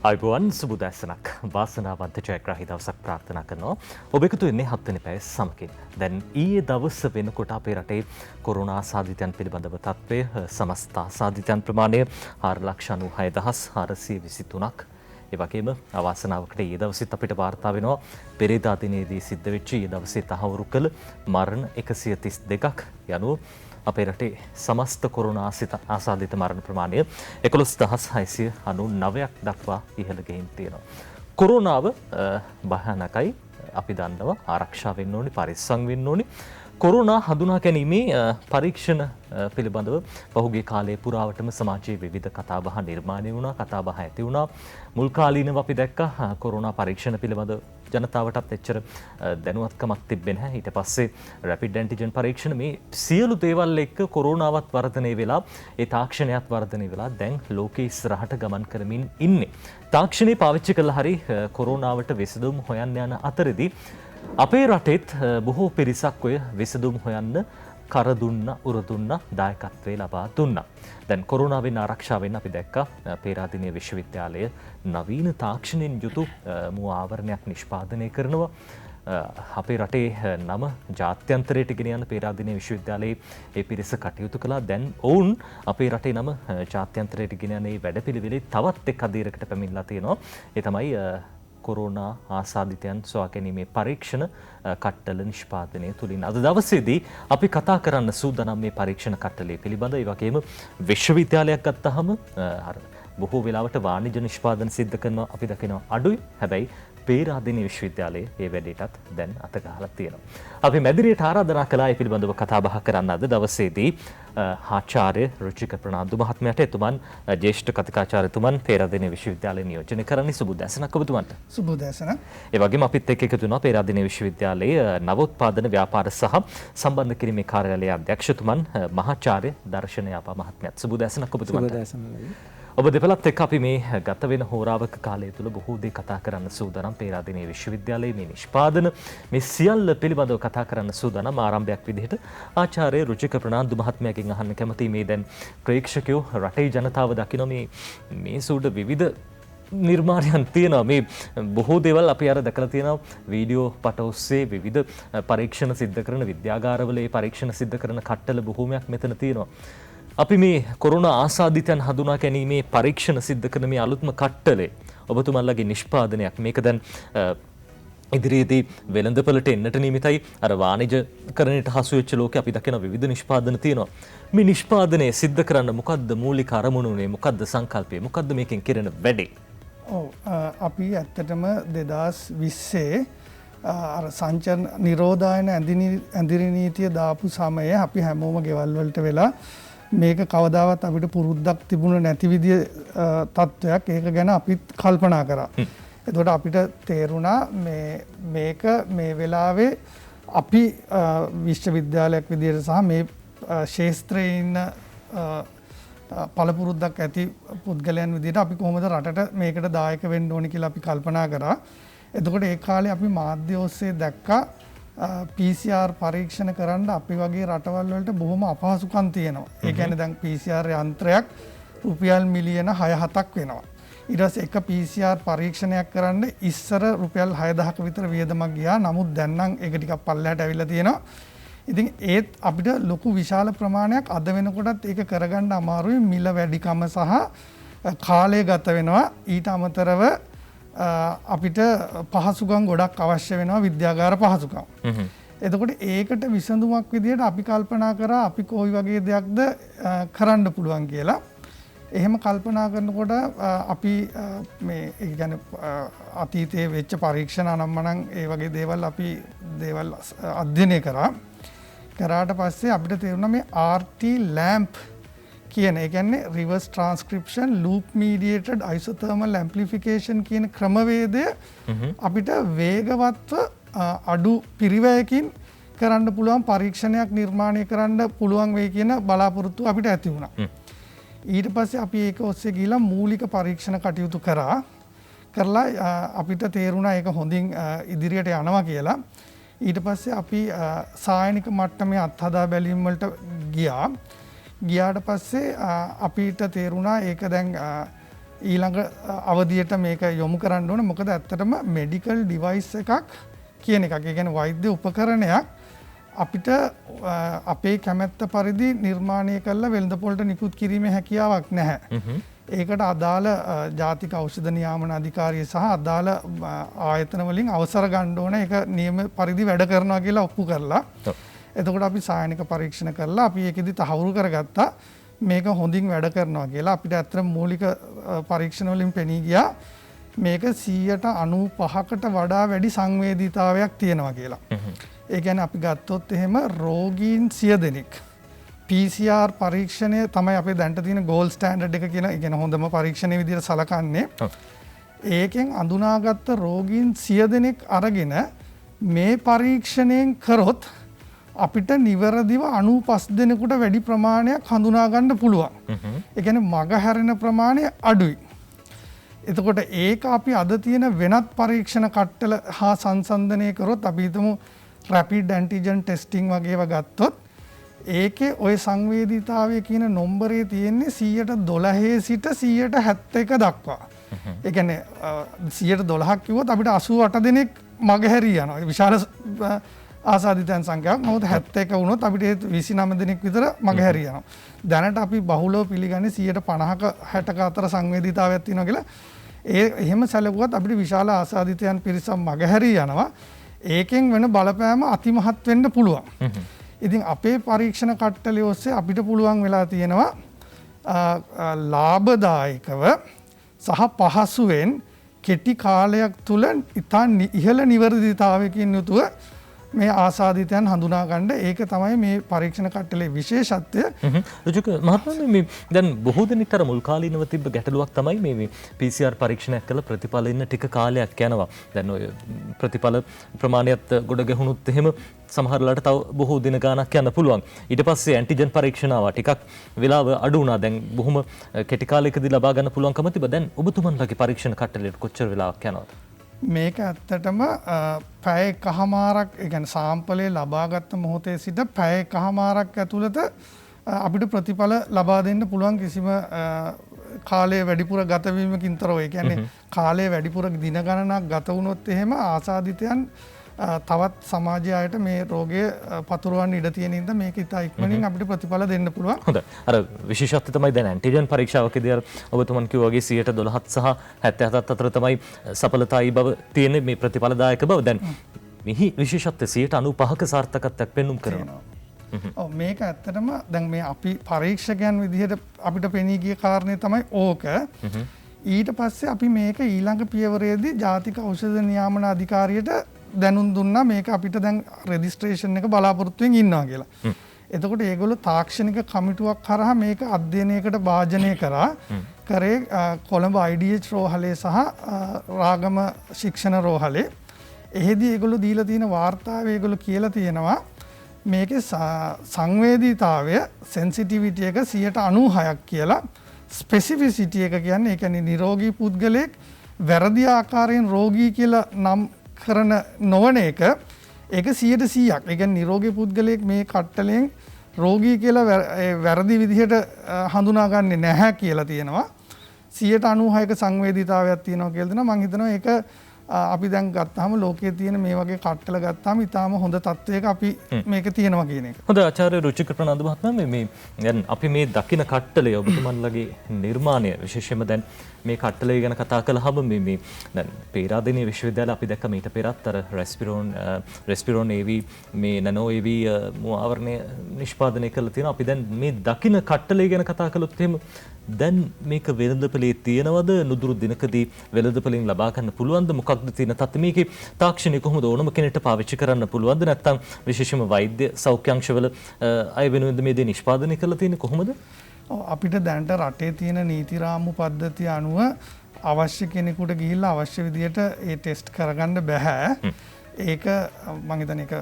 අයිබෝවන් සුබදැසනක් වාසනාවන්ත ජයග්‍රාහී දවසක් ප්‍රාර්ථනා කරනවා. ඔබ එකතු වෙන්නේ 7 වෙනි පැය සමගින්. දැන් ඊයේ දවස වෙනකොට අපේ රටේ කොරෝනා ආසාදිතයන් පිළිබඳව තත්ත්වය සමස්ත ආසාදිතයන් ප්‍රමාණය 4,96,423ක්. ඒ වගේම අවාසනාවකට ඊයේ දවසෙත් අපිට වාර්තා වෙනවා පෙරේදා දිනේදී සිද්ධ වෙච්ච ඊයේ දවසේ තහවුරු කළ මරණ 132ක් යනුව අපේ රටේ සමස්ත කොරෝනා ආසාදිත මරණ ප්‍රමාණය 11,699ක් දක්වා ඉහළ ගෙහින් තියෙනවා. කොරෝනාව භයානකයි අපි දන්නවා ආරක්ෂා වෙන්න ඕනි පරිස්සම් වෙන්න ඕනි. කොරෝනා හඳුනා ගැනීමේ පරීක්ෂණ පිළිබඳව පහුගිය කාලයේ පුරාවටම සමාජයේ විවිධ කතාබහ නිර්මාණය වුණා, කතාබහ ඇති වුණා. මුල් කාලීනව අපි දැක්කා කොරෝනා පරීක්ෂණ පිළිබඳව ජනතාවටත් එච්චර දැනුවත්කමක් තිබෙන්නේ නැහැ. ඊට පස්සේ රැපිඩ් ඇන්ටිජන් පරීක්ෂණ මේ සියලු දේවල් එක්ක කොරෝනාවත් වර්ධනය වෙලා, ඒ තාක්ෂණයත් වර්ධනය වෙලා දැන් ලෝකේ ඉස්සරහට ගමන් කරමින් ඉන්නේ. තාක්ෂණය පාවිච්චි කළා හරි කොරෝනාවට විසඳුම් හොයන්න යන අතරදී අපේ රටෙත් බොහෝ පිරිසක් ඔය විසඳුම් හොයන්න කර දුන්න, උර දුන්න, දායකත්වයේ ලබා දුන්නා. දැන් කොරෝනාවෙන් ආරක්ෂා වෙන්න අපි දැක්කා පේරාදෙණිය විශ්වවිද්‍යාලය නවීන තාක්ෂණයෙන් යුතු මූ ආවරණයක් නිෂ්පාදනය කරනවා. අපේ රටේ නම ජාත්‍යන්තරයට ගෙන යන පේරාදෙණිය විශ්වවිද්‍යාලයේ ඒ පිරිස කටයුතු කළා. දැන් ඔවුන් අපේ රටේ නම ජාත්‍යන්තරයට ගෙන යන මේ වැඩපිළිවෙලේ තවත් එක් අදියරකට පැමිණලා තියෙනවා. ඒ තමයි කොරෝනා ආසාදිතයන් සොයා ගැනීමේ පරීක්ෂණ කට්ටල නිෂ්පාදනය තුළින්. අද දවසේදී අපි කතා කරන්න සූදානම් මේ පරීක්ෂණ කට්ටලය පිළිබඳ. ඒ වගේම විශ්වවිද්‍යාලයක් ගත්තහම බොහෝ වෙලාවට වාණිජ නිෂ්පාදන සිද්ධ කරනවා අපි දකිනවා අඩුයි. හැබැයි පේරාදෙණිය විශ්වවිද්‍යාලයේ ඒ වැඩේටත් දැන් අත ගහලා තියෙනවා. අපි මැදිරියට ආරාධනා කළා ඒ පිළිබඳව කතා බහ කරන්න අද දවසේදී ආචාර්ය රුචික ප්‍රනාන්දු මහත්මයාට. එතුමන් ජ්‍යෙෂ්ඨ කතිකාචාර්යතුමන් පේරාදෙණිය විශ්වවිද්‍යාලයේ නියෝජනය කරන්නේ. සුබදැසනක් ඔබතුමන්ට. සුබදැසනක්. ඒ වගේම අපිත් එක්ක එකතු වෙනවා පේරාදෙණිය විශ්වවිද්‍යාලයේ නවෝත්පාදන ව්‍යාපාර සහ සම්බන්ධ කිරීමේ කාර්යාලයේ අධ්‍යක්ෂතුමන් මහාචාර්ය දර්ශන යාපා මහත්මයාත්. සුබදැසනක් ඔබතුමන්ට. ඔබ දෙපළත් එක්ක අපි මේ ගත වෙන හෝරාවක කාලය තුළ බොහෝ දේ කතා කරන්න සූදානම්. පේරාදෙණිය විශ්වවිද්‍යාලයේ මේ නිෂ්පාදන මේ සියල්ල පිළිබඳව කතා කරන්න සූදානම්. ආරම්භයක් විදිහට ආචාර්ය රුචික ප්‍රනාන්දු මහත්මයාගෙන් අහන්න කැමතියි මේ දැන් ප්‍රේක්ෂකයෝ රටේ ජනතාව දකින මේ සූඩ විවිධ නිර්මාණයන් තියෙනවා. මේ බොහෝ දේවල් අපි අර දැකලා තියෙනවා වීඩියෝ පට ඔස්සේ විවිධ පරීක්ෂණ සිද්ධ කරන විද්‍යාගාරවල ඒ පරීක්ෂණ සිද්ධ කරන කට්ටල බොහෝමයක් මෙතන තියෙනවා. අපි මේ කොරෝනා ආසාදිතයන් හඳුනා ගැනීමේ පරීක්ෂණ සිද්ධ කරන මේ අලුත්ම කට්ටලේ ඔබතුමන්ලගේ නිෂ්පාදනයක්. මේක දැන් ඉදිරියේදී වෙළඳපළට එන්නට නියමිතයි. අර වාණිජකරණයට හසු වෙච්ච ලෝකේ අපි දකින විවිධ නිෂ්පාදන තියෙනවා. මේ නිෂ්පාදනය සිද්ධ කරන්න මොකද්ද මූලික අරමුණුනේ? මොකද්ද සංකල්පය? මොකද්ද මේකෙන් කෙරෙන වැඩේ? අපි ඇත්තටම 2020 අර සංචරණ නිරෝධායන ඇඳිරි නීතිය දාපු සමයේ අපි හැමෝම ගෙවල් වලට වෙලා මේක කවදාවත් අපිට පුරුද්දක් තිබුණ නැති විදිය තත්ත්වයක්. ඒක ගැන අපිත් කල්පනා කරා. එතකොට අපිට තේරුණා මේක මේ වෙලාවේ අපි විශ්වවිද්‍යාලයක් විදියට සහ මේ ශාස්ත්‍රයේ ඉන්න පළපුරුද්දක් ඇති පුද්ගලයන් විදියට අපි කොහොමද රටට මේකට දායක වෙන්න ඕනි කියලා අපි කල්පනා කරා. එතකොට ඒ කාලේ අපි මාධ්‍ය ඔස්සේ දැක්කා PCR පරීක්ෂණ කරන්න අපි වගේ රටවල් වලට බොහොම අපහසුකම් තියෙනවා. ඒ කියන්නේ දැන් PCR යන්ත්‍රයක් රුපියල් මිලියන 6-7ක් වෙනවා. ඊට පස්සේ එක PCR පරීක්ෂණයක් කරන්න ඉස්සර රුපියල් 6,000ක විතර වියදමක් ගියා. නමුත් දැන් නම් ඒක ටිකක් පල්ලෙහාට ඇවිල්ලා තියෙනවා. ඉතින් ඒත් අපිට ලොකු විශාල ප්‍රමාණයක් අද වෙනකොටත් ඒක කරගන්න අමාරුයි. මිල වැඩිකම සහ කාලය ගත වෙනවා. ඊට අමතරව අපිට පහසුකම් ගොඩක් අවශ්‍ය වෙනවා, විද්‍යාගාර පහසුකම්. එතකොට ඒකට විසඳුමක් විදිහට අපි කල්පනා කරා අපි කොයි වගේ දෙයක්ද කරන්න පුළුවන් කියලා. එහෙම කල්පනා කරනකොට අපි මේ ඒ කියන්නේ අතීතයේ වෙච්ච පරීක්ෂණ අනම්මනම් ඒ වගේ දේවල් අධ්‍යයනය කරාට පස්සේ අපිට තේරුණා මේ RT lamp කියන ඒ කියන්නේ reverse transcription loop mediated isothermal amplification කියන ක්‍රමවේදය අපිට වේගවත්ව අඩු පිරිවැයකින් කරන්න පුළුවන් පරීක්ෂණයක් නිර්මාණය කරන්න පුළුවන් වෙයි කියන බලාපොරොත්තු අපිට ඇති වුණා. ඊට පස්සේ අපි ඒක ඔස්සේ ගිහිලා මූලික පරීක්ෂණ කටයුතු කරලා අපිට තේරුණා ඒක හොඳින් ඉදිරියට යනවා කියලා. ඊට පස්සේ අපි සායනික මට්ටමේ අත්හදා බැලීම් වලට ගියාට පස්සේ අපිට තේරුණා ඒක දැන් ඊළඟ අවධියට මේක යොමු කරන්න ඕන. මොකද ඇත්තටම මෙඩිකල් ඩිවයිස් එකක් කියන එකක්. ඒ කියන්නේ වෛද්‍ය උපකරණයක් අපිට අපේ කැමැත්ත පරිදි නිර්මාණය කරලා වෙළඳපොළට නිකුත් කිරීමේ හැකියාවක් නැහැ. ඒකට අදාළ ජාතික ඖෂධ නියාමන අධිකාරිය සහ අදාළ ආයතන වලින් අවසර ගන්න ඕන. ඒක නියම පරිදි වැඩ කරනවා කියලා ඔප්පු කරලා. එතකොට අපි සායනික පරීක්ෂණ කරලා අපි ඒකෙදි තහවුරු කරගත්තා මේක හොඳින් වැඩ කරනවා කියලා. අපිට ඇත්තටම මූලික පරීක්ෂණ වලින් පෙනී ගියා මේක 95%කට වඩා වැඩි සංවේදීතාවයක් තියෙනවා කියලා. ඒ කියන්නේ අපි ගත්තොත් එහෙම රෝගීන් 100 දෙනෙක් PCR පරීක්ෂණය තමයි අපේ දැනට තියෙන ගෝල්ඩ් ස්ටෑන්ඩඩ් එක කියන ඒ කියන්නේ හොඳම පරීක්ෂණයේ විදිහට සලකන්නේ. ඒකෙන් අඳුනාගත්ත රෝගීන් 100 දෙනෙක් අරගෙන මේ පරීක්ෂණයෙන් කරොත් අපිට නිවැරදිව 95 දෙනෙකුට වැඩි ප්‍රමාණයක් හඳුනා ගන්න පුළුවන්. ඒ කියන්නේ මග හැරෙන ප්‍රමාණය අඩුයි. එතකොට ඒක අපි අද තියෙන වෙනත් පරීක්ෂණ කට්ටල හා සංසන්දනය කරොත් අපි හිතමු රැපිඩ් ඇන්ටිජන් ටෙස්ටිං වගේ ඒවා ගත්තොත් ඒකේ ওই සංවේදීතාවය කියන නම්බරේ තියෙන්නේ 12% සිට 71 දක්වා. ඒ කියන්නේ 12%ක් කිව්වොත් අපිට 88 දෙනෙක් මගහැරී යනවා. විශාල ආසාදිතයන් සංඛ්‍යාවක්. මොකද 71 වුණොත් අපිට 29 දෙනෙක් විතර මගහැරී යනවා. දැනට අපි බහුලව පිළිගන්නේ 50%ක 60ක අතර සංවේදීතාවයක් තියෙනවා කියලා. එහෙම සැලකුවත් අපිට විශාල ආසාදිතයන් පිරිසක් මගහැරී යනවා. ඒකෙන් වෙන බලපෑම අතිමහත් වෙන්න පුළුවන්. ඉතින් අපේ පරීක්ෂණ කට්ටලිය ඔස්සේ අපිට පුළුවන් වෙලා තියෙනවා ලාභදායකව සහ පහසුවෙන් කෙටි කාලයක් තුල ඉතා ඉහළ නිවැරදිතාවයකින් යුතුව මේ ආසාදිතයන් හඳුනා ගන්න. ඒක තමයි මේ පරීක්ෂණ කට්ටලේ විශේෂත්වය. රුචික මහත්මයා මේ දැන් බොහෝ දෙනෙක් අර මුල් කාලීනව තිබ්බ ගැටලුවක් තමයි මේ PCR පරීක්ෂණයක් කළ ප්‍රතිඵල ඉන්න ටික කාලයක් යනවා. දැන් ඔය ප්‍රතිඵල ප්‍රමාණයත් ගොඩ ගැහුණුත් එහෙම සමහරලාට තව බොහෝ දින ගාණක් යන්න පුළුවන්. ඊට පස්සේ ඇන්ටිජන් පරීක්ෂණ ආවා. ටිකක් වෙලාව අඩු වුණා. දැන් බොහොම කෙටි කාලයකදී ලබා ගන්න පුළුවන්කම තිබ්බ. දැන් ඔබතුමන්ලගේ පරීක්ෂණ කට්ටලයට කොච්චර වෙලාවක් යනවද? මේක ඇත්තටම පැය එකහමාරක් ඒ කියන්නේ සාම්පලේ ලබාගත් මොහොතේ සිට පැය එකහමාරක් ඇතුළත අපිට ප්‍රතිඵල ලබා දෙන්න පුළුවන් කිසිම කාලය වැඩිපුර ගත වීමකින් තොරව. ඒ කියන්නේ කාලය වැඩිපුර දින ගණනක් ගත වුණොත් එහෙම ආසාදිතයන් තවත් සමාජය අයට මේ රෝගය පතුරවන්න ඉඩ තියෙන හින්දා මේක ඉතා ඉක්මනින් අපිට ප්‍රතිඵල දෙන්න පුළුවන්. හොඳයි. අර විශේෂත්වය තමයි දැන් ඇන්ටිජන් පරීක්ෂාවකදී අර ඔබතුමන් කිව්වා වගේ 12% සහ 77 අතර තමයි සඵලතායි බව තියෙන මේ ප්‍රතිඵලදායක බව. දැන් මෙහි විශේෂත්වය 95%ක සාර්ථකත්වයක් පෙන්눔 කරනවා. ඔව් මේක ඇත්තටම දැන් මේ අපි පරීක්ෂකයන් විදිහට අපිට පෙනී ගිය කාරණේ තමයි ඕක. ඊට පස්සේ අපි මේක ඊළඟ පියවරේදී ජාතික ඖෂධ නියාමන අධිකාරියට දැනුම් දුන්නා මේක අපිට දැන් රෙජිස්ට්‍රේෂන් එක බලාපොරොත්තුෙන් ඉන්නවා කියලා. එතකොට ඒගොල්ලෝ තාක්ෂණික කමිටුවක් කරා මේක අධ්‍යයනයකට භාජනය කරා. කරේ කොළඹ IDH රෝහලේ සහ රාගම ශික්ෂණ රෝහලේ. එහෙදී ඒගොල්ලෝ දීලා තියෙන වාර්තාවේ ඒගොල්ලෝ කියලා තියෙනවා මේකේ සංවේදීතාවය සෙන්සිටිවිටි එක 96ක් කියලා. ස්පෙસિෆිසිටි එක කියන්නේ ඒ කියන්නේ නිරෝගී පුද්ගලයෙක් වැරදි ආකාරයෙන් රෝගී කියලා නම් කරන නොවන එක ඒක 100%ක්. ඒ කියන්නේ නිරෝගී පුද්ගලයෙක් මේ කට්ටලෙන් රෝගී කියලා වැරදි විදිහට හඳුනාගන්නේ නැහැ කියලා තියෙනවා. 96ක සංවේදීතාවයක් තියෙනවා කියලා දෙනවා. මම හිතනවා ඒක අපි දැන් ගත්තාම ලෝකයේ තියෙන මේ වගේ කට්ටල ගත්තාම ඉතාලම හොඳ තත්වයක අපි මේක තියෙනවා කියන එක. හොඳ ආචාර්ය රුචික ප්‍රනාන්දු මහත්මයා මේ දැන් අපි මේ දකින කට්ටලය ඔබතුමන්ලගේ නිර්මාණය විශේෂයෙන්ම දැන් මේ කට්ටලය ගැන කතා කළාම මේ දැන් පේරාදෙණිය විශ්වවිද්‍යාලය අපි දැක්ක මීට පෙරත් අර රෙස්පිරෝන් AV මේ නැනෝ AV මුවාවරණය නිෂ්පාදනය කරලා තියෙනවා. අපි දැන් මේ දකින කට්ටලය ගැන කතා කළොත් එහෙම දැන් මේක වෙළඳපොලේ තියෙනවද? නුදුරු දිනකදී වෙළඳපොලෙන් ලබා ගන්න පුළුවන්ද? මොකක්ද තියෙන තත්ත්වය? මේකේ තාක්ෂණික කොහොමද ඕනම කෙනෙක්ට පාවිච්චි කරන්න පුළුවන්ද? නැත්නම් විශේෂයෙන්ම වෛද්‍ය සෞඛ්‍ය අංශවල අය වෙනුවෙන්ද මේ දේ නිෂ්පාදනය කරලා තියෙන්නේ කොහොමද? අපිට දැනට රටේ තියෙන නීති රාමු පද්ධතිය අනුව අවශ්‍ය කෙනෙකුට ගිහිල්ලා අවශ්‍ය විදියට ඒ ටෙස්ට් කරගන්න බෑ. ඒක මම හිතන්නේ ඒක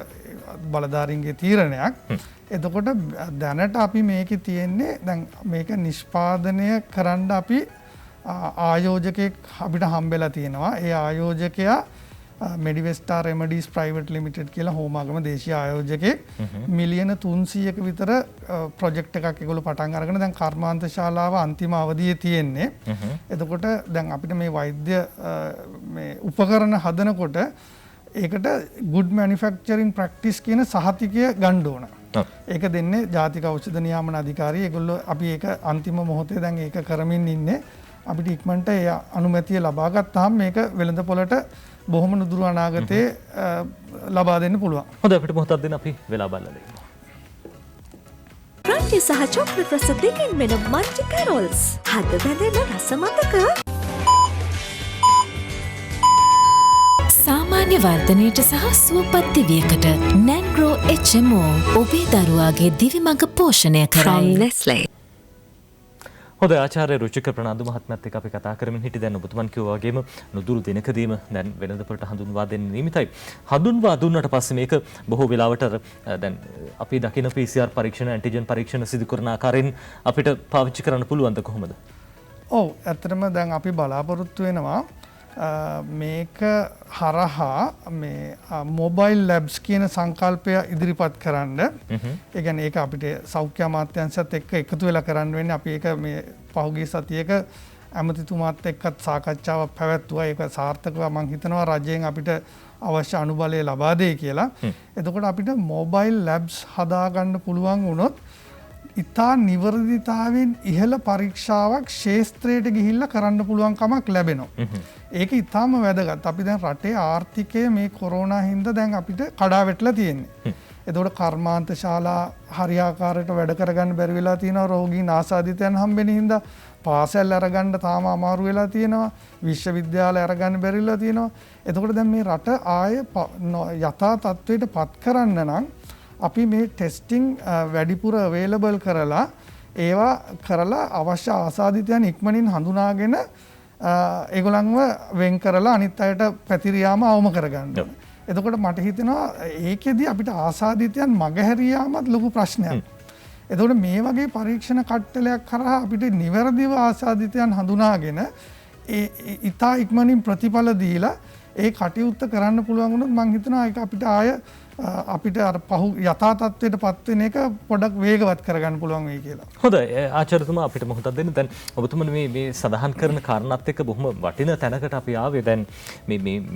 බලධාරීන්ගේ තීරණයක්. එතකොට දැනට අපි මේකේ තියෙන්නේ දැන් මේක නිෂ්පාදනය කරන්න අපි ආයෝජකයෙක් අපිට හම්බෙලා තියෙනවා. ඒ ආයෝජකයා මෙඩිවෙස්ටා රෙමඩීස් ප්‍රයිවට් ලිමිටඩ් කියලා හෝමාගම දේශීය ආයෝජකයෙක් මිලියන 300ක විතර ප්‍රොජෙක්ට් එකක් ඒගොල්ලෝ පටන් අරගෙන දැන් කර්මාන්ත ශාලාව අන්තිම අවධියේ තියෙන්නේ. එතකොට දැන් අපිට මේ වෛද්‍ය මේ උපකරණ හදනකොට ඒකට good manufacturing practice කියන සහතිකය ගන්න ඕන. ඒක දෙන්නේ ජාතික ඖෂධ නියාමන අධිකාරිය. ඒගොල්ලෝ අපි ඒක අන්තිම මොහොතේ දැන් ඒක කරමින් ඉන්නේ. අපිට ඉක්මනට ඒ අනුමැතිය ලබා ගත්තාම මේක වෙළඳපොළට බොහොම නුදුරු අනාගතයේ ලබා දෙන්න පුළුවන්. හොඳයි අපිට මොහොතක් දෙන්න අපි වෙලා බලලා ඉමු. ක්‍රන්චි සහ චොක්ලට් රස දෙකින් වෙන මන්ටි කැරොල්ස්. හද බැඳෙන රස මතක. සාමාන්‍ය වර්ධනයට සහ සුවපත් දිවියකට නැන්ග්‍රෝ HMO ඔබේ දරුවාගේ දිවි මඟ පෝෂණය කරයි. හොඳ ආචාර්ය රුචික ප්‍රනාන්දු මහත්මයාත් එක්ක අපි කතා කරමින් හිටි දැන් ඔබතුමන් කිව්වා වගේම නුදුරු දිනකදීම දැන් වෙළඳපොළට හඳුන්වා දෙන්න නියමිතයි. හඳුන්වා දුන්නට පස්සේ මේක බොහෝ වෙලාවට දැන් අපි දකින PCR පරීක්ෂණ ඇන්ටිජන් පරීක්ෂණ සිදු කරන ආකාරයෙන් අපිට පාවිච්චි කරන්න පුළුවන්ද කොහොමද? ඔව් ඇත්තටම දැන් අපි බලාපොරොත්තු වෙනවා මේක හරහා මේ මොබයිල් ලැබ්ස් කියන සංකල්පය ඉදිරිපත් කරන්න. ඒ කියන්නේ ඒක අපිට සෞඛ්‍ය අමාත්‍යාංශයත් එක්ක එකතු වෙලා කරන්න වෙන්නේ. අපි ඒක මේ පහුගිය සතියේක ඇමතිතුමාත් එක්කත් සාකච්ඡාවක් පැවැත්තුවා. ඒක සාර්ථකව මම හිතනවා රජයෙන් අපිට අවශ්‍ය අනුබලය ලබා දෙයි කියලා. එතකොට අපිට මොබයිල් ලැබ්ස් හදාගන්න පුළුවන් වුණොත් ඉතා නිවර්දිතාවෙන් ඉහළ පරීක්ෂාවක් ශේස්ත්‍රයට ගිහිල්ලා කරන්න පුළුවන් කමක් ලැබෙනවා. ඒක ඉතාම වැදගත්. අපි දැන් රටේ ආර්ථිකය මේ කොරෝනා හින්දා දැන් අපිට කඩා වැටලා තියෙන්නේ. එතකොට කර්මාන්ත ශාලා හරියාකාරයට වැඩ කරගන්න බැරි වෙලා තියෙනවා. රෝගීන් ආසාදිතයන් හම්බෙන හින්දා පාසල් අරගන්න තාම අමාරු වෙලා තියෙනවා. විශ්වවිද්‍යාල අරගන්න බැරි වෙලා තියෙනවා. එතකොට දැන් මේ රට ආයේ යථා තත්ත්වයට පත් කරන්න නම් අපි මේ ටෙස්ටිං වැඩිපුර අවේලබල් කරලා ඒවා කරලා අවශ්‍ය ආසාදිතයන් ඉක්මනින් හඳුනාගෙන ඒගොල්ලන්ව වෙන් කරලා අනිත් අයට පැතිරියාම අවම කරගන්න ඕනේ. එතකොට මට හිතෙනවා ඒකෙදි අපිට ආසාදිතයන් මගහැරියාමත් ලොකු ප්‍රශ්නයක්. එතකොට මේ වගේ පරීක්ෂණ කට්ටලයක් කරා අපිට නිවැරදිව ආසාදිතයන් හඳුනාගෙන ඒ ඉතා ඉක්මනින් ප්‍රතිඵල දීලා ඒ කටයුත්ත කරන්න පුළුවන් වුණොත් මම හිතනවා ඒක අපිට ආය අපිට අර පහු යථා තත්ත්වයට පත් වෙන එක පොඩක් වේගවත් කරගන්න පුළුවන් වෙයි කියලා. හොඳයි ආචාර්යතුමා අපිට මොහොතක් දෙන්න. දැන් ඔබතුමන් මේ සඳහන් කරන කාරණාත් එක්ක බොහොම වටින තැනකට අපි ආවේ. දැන්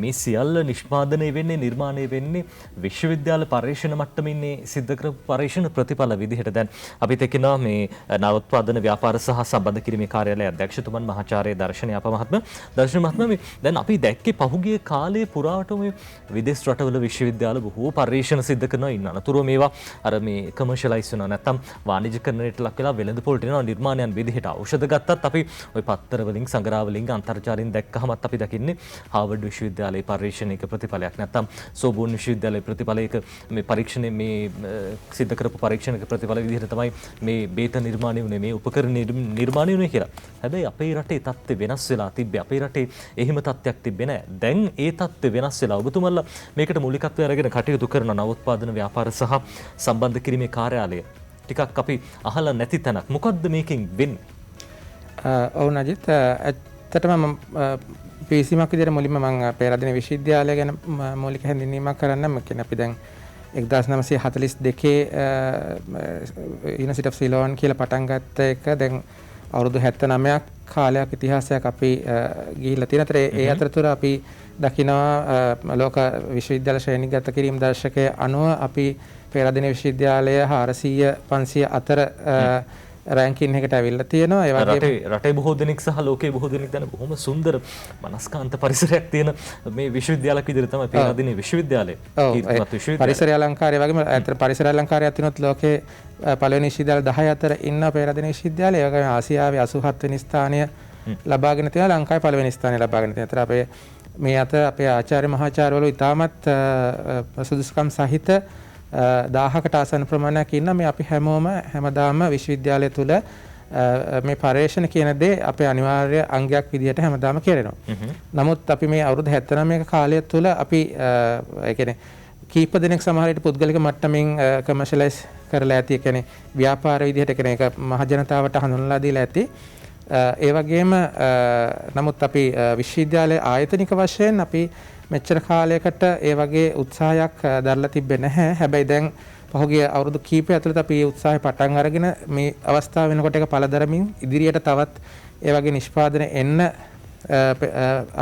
මේ සියල්ල නිෂ්පාදනය වෙන්නේ නිර්මාණය වෙන්නේ විශ්වවිද්‍යාල පරීක්ෂණ මට්ටමින් සිද්ධ කරපු පරීක්ෂණ ප්‍රතිඵල විදිහට. දැන් අපිත් එක්කනවා මේ නවෝත්පාදන ව්‍යාපාර සහ සම්බන්ධ කිරීමේ කාර්යාලයේ අධ්‍යක්ෂතුමන් මහාචාර්ය දර්ශනය අප මහත්මයා. දර්ශන මහත්මයා දැන් අපි දැක්කේ පහුගිය කාලයේ පුරාවට මේ විදේශ රටවල විශ්වවිද්‍යාල බොහෝ පරීක්ෂණ සිද්ධ කරනවා ඉන්න අනතුරුව මේවා අර මේ කමර්ෂියලයිස් වෙනවා නැත්නම් වාණිජකරණයට ලක් වෙලා වෙළඳපොළට එනවා නිර්මාණයන් විදිහට. ඖෂධ ගත්තත් අපි ওই පත්තර වලින් සංග්‍රහ වලින් අන්තර්ජාලයෙන් දැක්කහමත් අපි දකින්නේ හාවර්ඩ් විශ්වවිද්‍යාලයේ පරීක්ෂණයක ප්‍රතිඵලයක් නැත්නම් සෝබෝන් විශ්වවිද්‍යාලයේ ප්‍රතිඵලයක මේ පරීක්ෂණයේ මේ සිද්ධ කරපු පරීක්ෂණයක ප්‍රතිඵල විදිහට තමයි මේ බේත නිර්මාණය වුණේ මේ උපකරණ නිර්මාණය වුණේ කියලා. හැබැයි අපේ රටේ තත්ත්වය වෙනස් වෙලා තිබ්බේ. අපේ රටේ එහෙම තත්ත්වයක් තිබ්බේ නැහැ. දැන් ඒ තත්ත්වය වෙනස් වෙලා ඔබතුමන්ලා මේකට මූලිකත්වය අරගෙන කටයුතු කරන නවෝත්පාදන ව්‍යාපාර සහ සම්බන්ධ කිරීමේ කාර්යාලය ටිකක් අපි අහලා නැති තැනක්. මොකද්ද මේකෙන් වෙන්නේ? ඔව් නජිත් ඇත්තටම පිසිමක් විදිහට මුලින්ම මම පෙරදින විශ්වවිද්‍යාලය ගැන මූලික හැඳින්වීමක් කරන්නම්. කියන්නේ අපි දැන් 1942 යුනිවර්සිටි ඔෆ් සිලෝන් කියලා පටන් ගත්ත එක දැන් අවුරුදු 79ක් කාලයක් ඉතිහාසයක් අපි ගිහිල්ලා තියෙන අතර ඒ අතරතුර අපි දකිනවා ලෝක විශ්වවිද්‍යාල ශ්‍රේණිගත කිරීම දර්ශකයේ අනුව අපි පෙරදින විශ්වවිද්‍යාලය 400 500 අතර රැන්කින් එකට ඇවිල්ලා තියෙනවා. ඒ වගේම රටේ බොහෝ දෙනෙක් සහ ලෝකයේ බොහෝ දෙනෙක් දැන බොහොම සුන්දර මනස්කාන්ත පරිසරයක් තියෙන මේ විශ්වවිද්‍යාලයක් විදිහට තමයි පෙරදින විශ්වවිද්‍යාලය. පරිසර අලංකාරය වගේම අතර පරිසර අලංකාරයක් තියෙනොත් ලෝකයේ පළවෙනි විශ්වවිද්‍යාල 10 අතර ඉන්න පෙරදින විශ්වවිද්‍යාලය. ඒ වගේම ආසියාවේ 87 වෙනි ස්ථානය ලබාගෙන තියෙනවා. ලංකාවේ පළවෙනි ස්ථානය ලබාගෙන තියෙනවා. අතර අපේ මේ අතර අපේ ආචාර්ය මහාචාර්යවරු ඉතාමත් සුදුසුකම් සහිත 1000කට ආසන්න ප්‍රමාණයක් ඉන්න මේ අපි හැමෝම හැමදාම විශ්වවිද්‍යාලය තුල මේ පරීක්ෂණ කියන දේ අපේ අනිවාර්ය අංගයක් විදිහට හැමදාම කරනවා. නමුත් අපි මේ අවුරුදු 79ක කාලය තුල අපි ඒ කියන්නේ කීප දෙනෙක් සමහර විට පුද්ගලික මට්ටමින් කමර්ෂියලයිස් කරලා ඇති. ඒ කියන්නේ ව්‍යාපාර විදිහට කියන එක මහ ජනතාවට හඳුන්වලා දීලා ඇති. ඒ වගේම නමුත් අපි විශ්වවිද්‍යාලයේ ආයතනික වශයෙන් අපි මෙච්චර කාලයකට ඒ වගේ උත්සාහයක් දරලා තිබ්බේ නැහැ. හැබැයි දැන් පහුගිය අවුරුදු කීපය ඇතුළත අපි මේ උත්සාහය පටන් අරගෙන මේ අවස්ථාව වෙනකොට ඒක පළදරමින් ඉදිරියට තවත් ඒ වගේ නිෂ්පාදන එන්න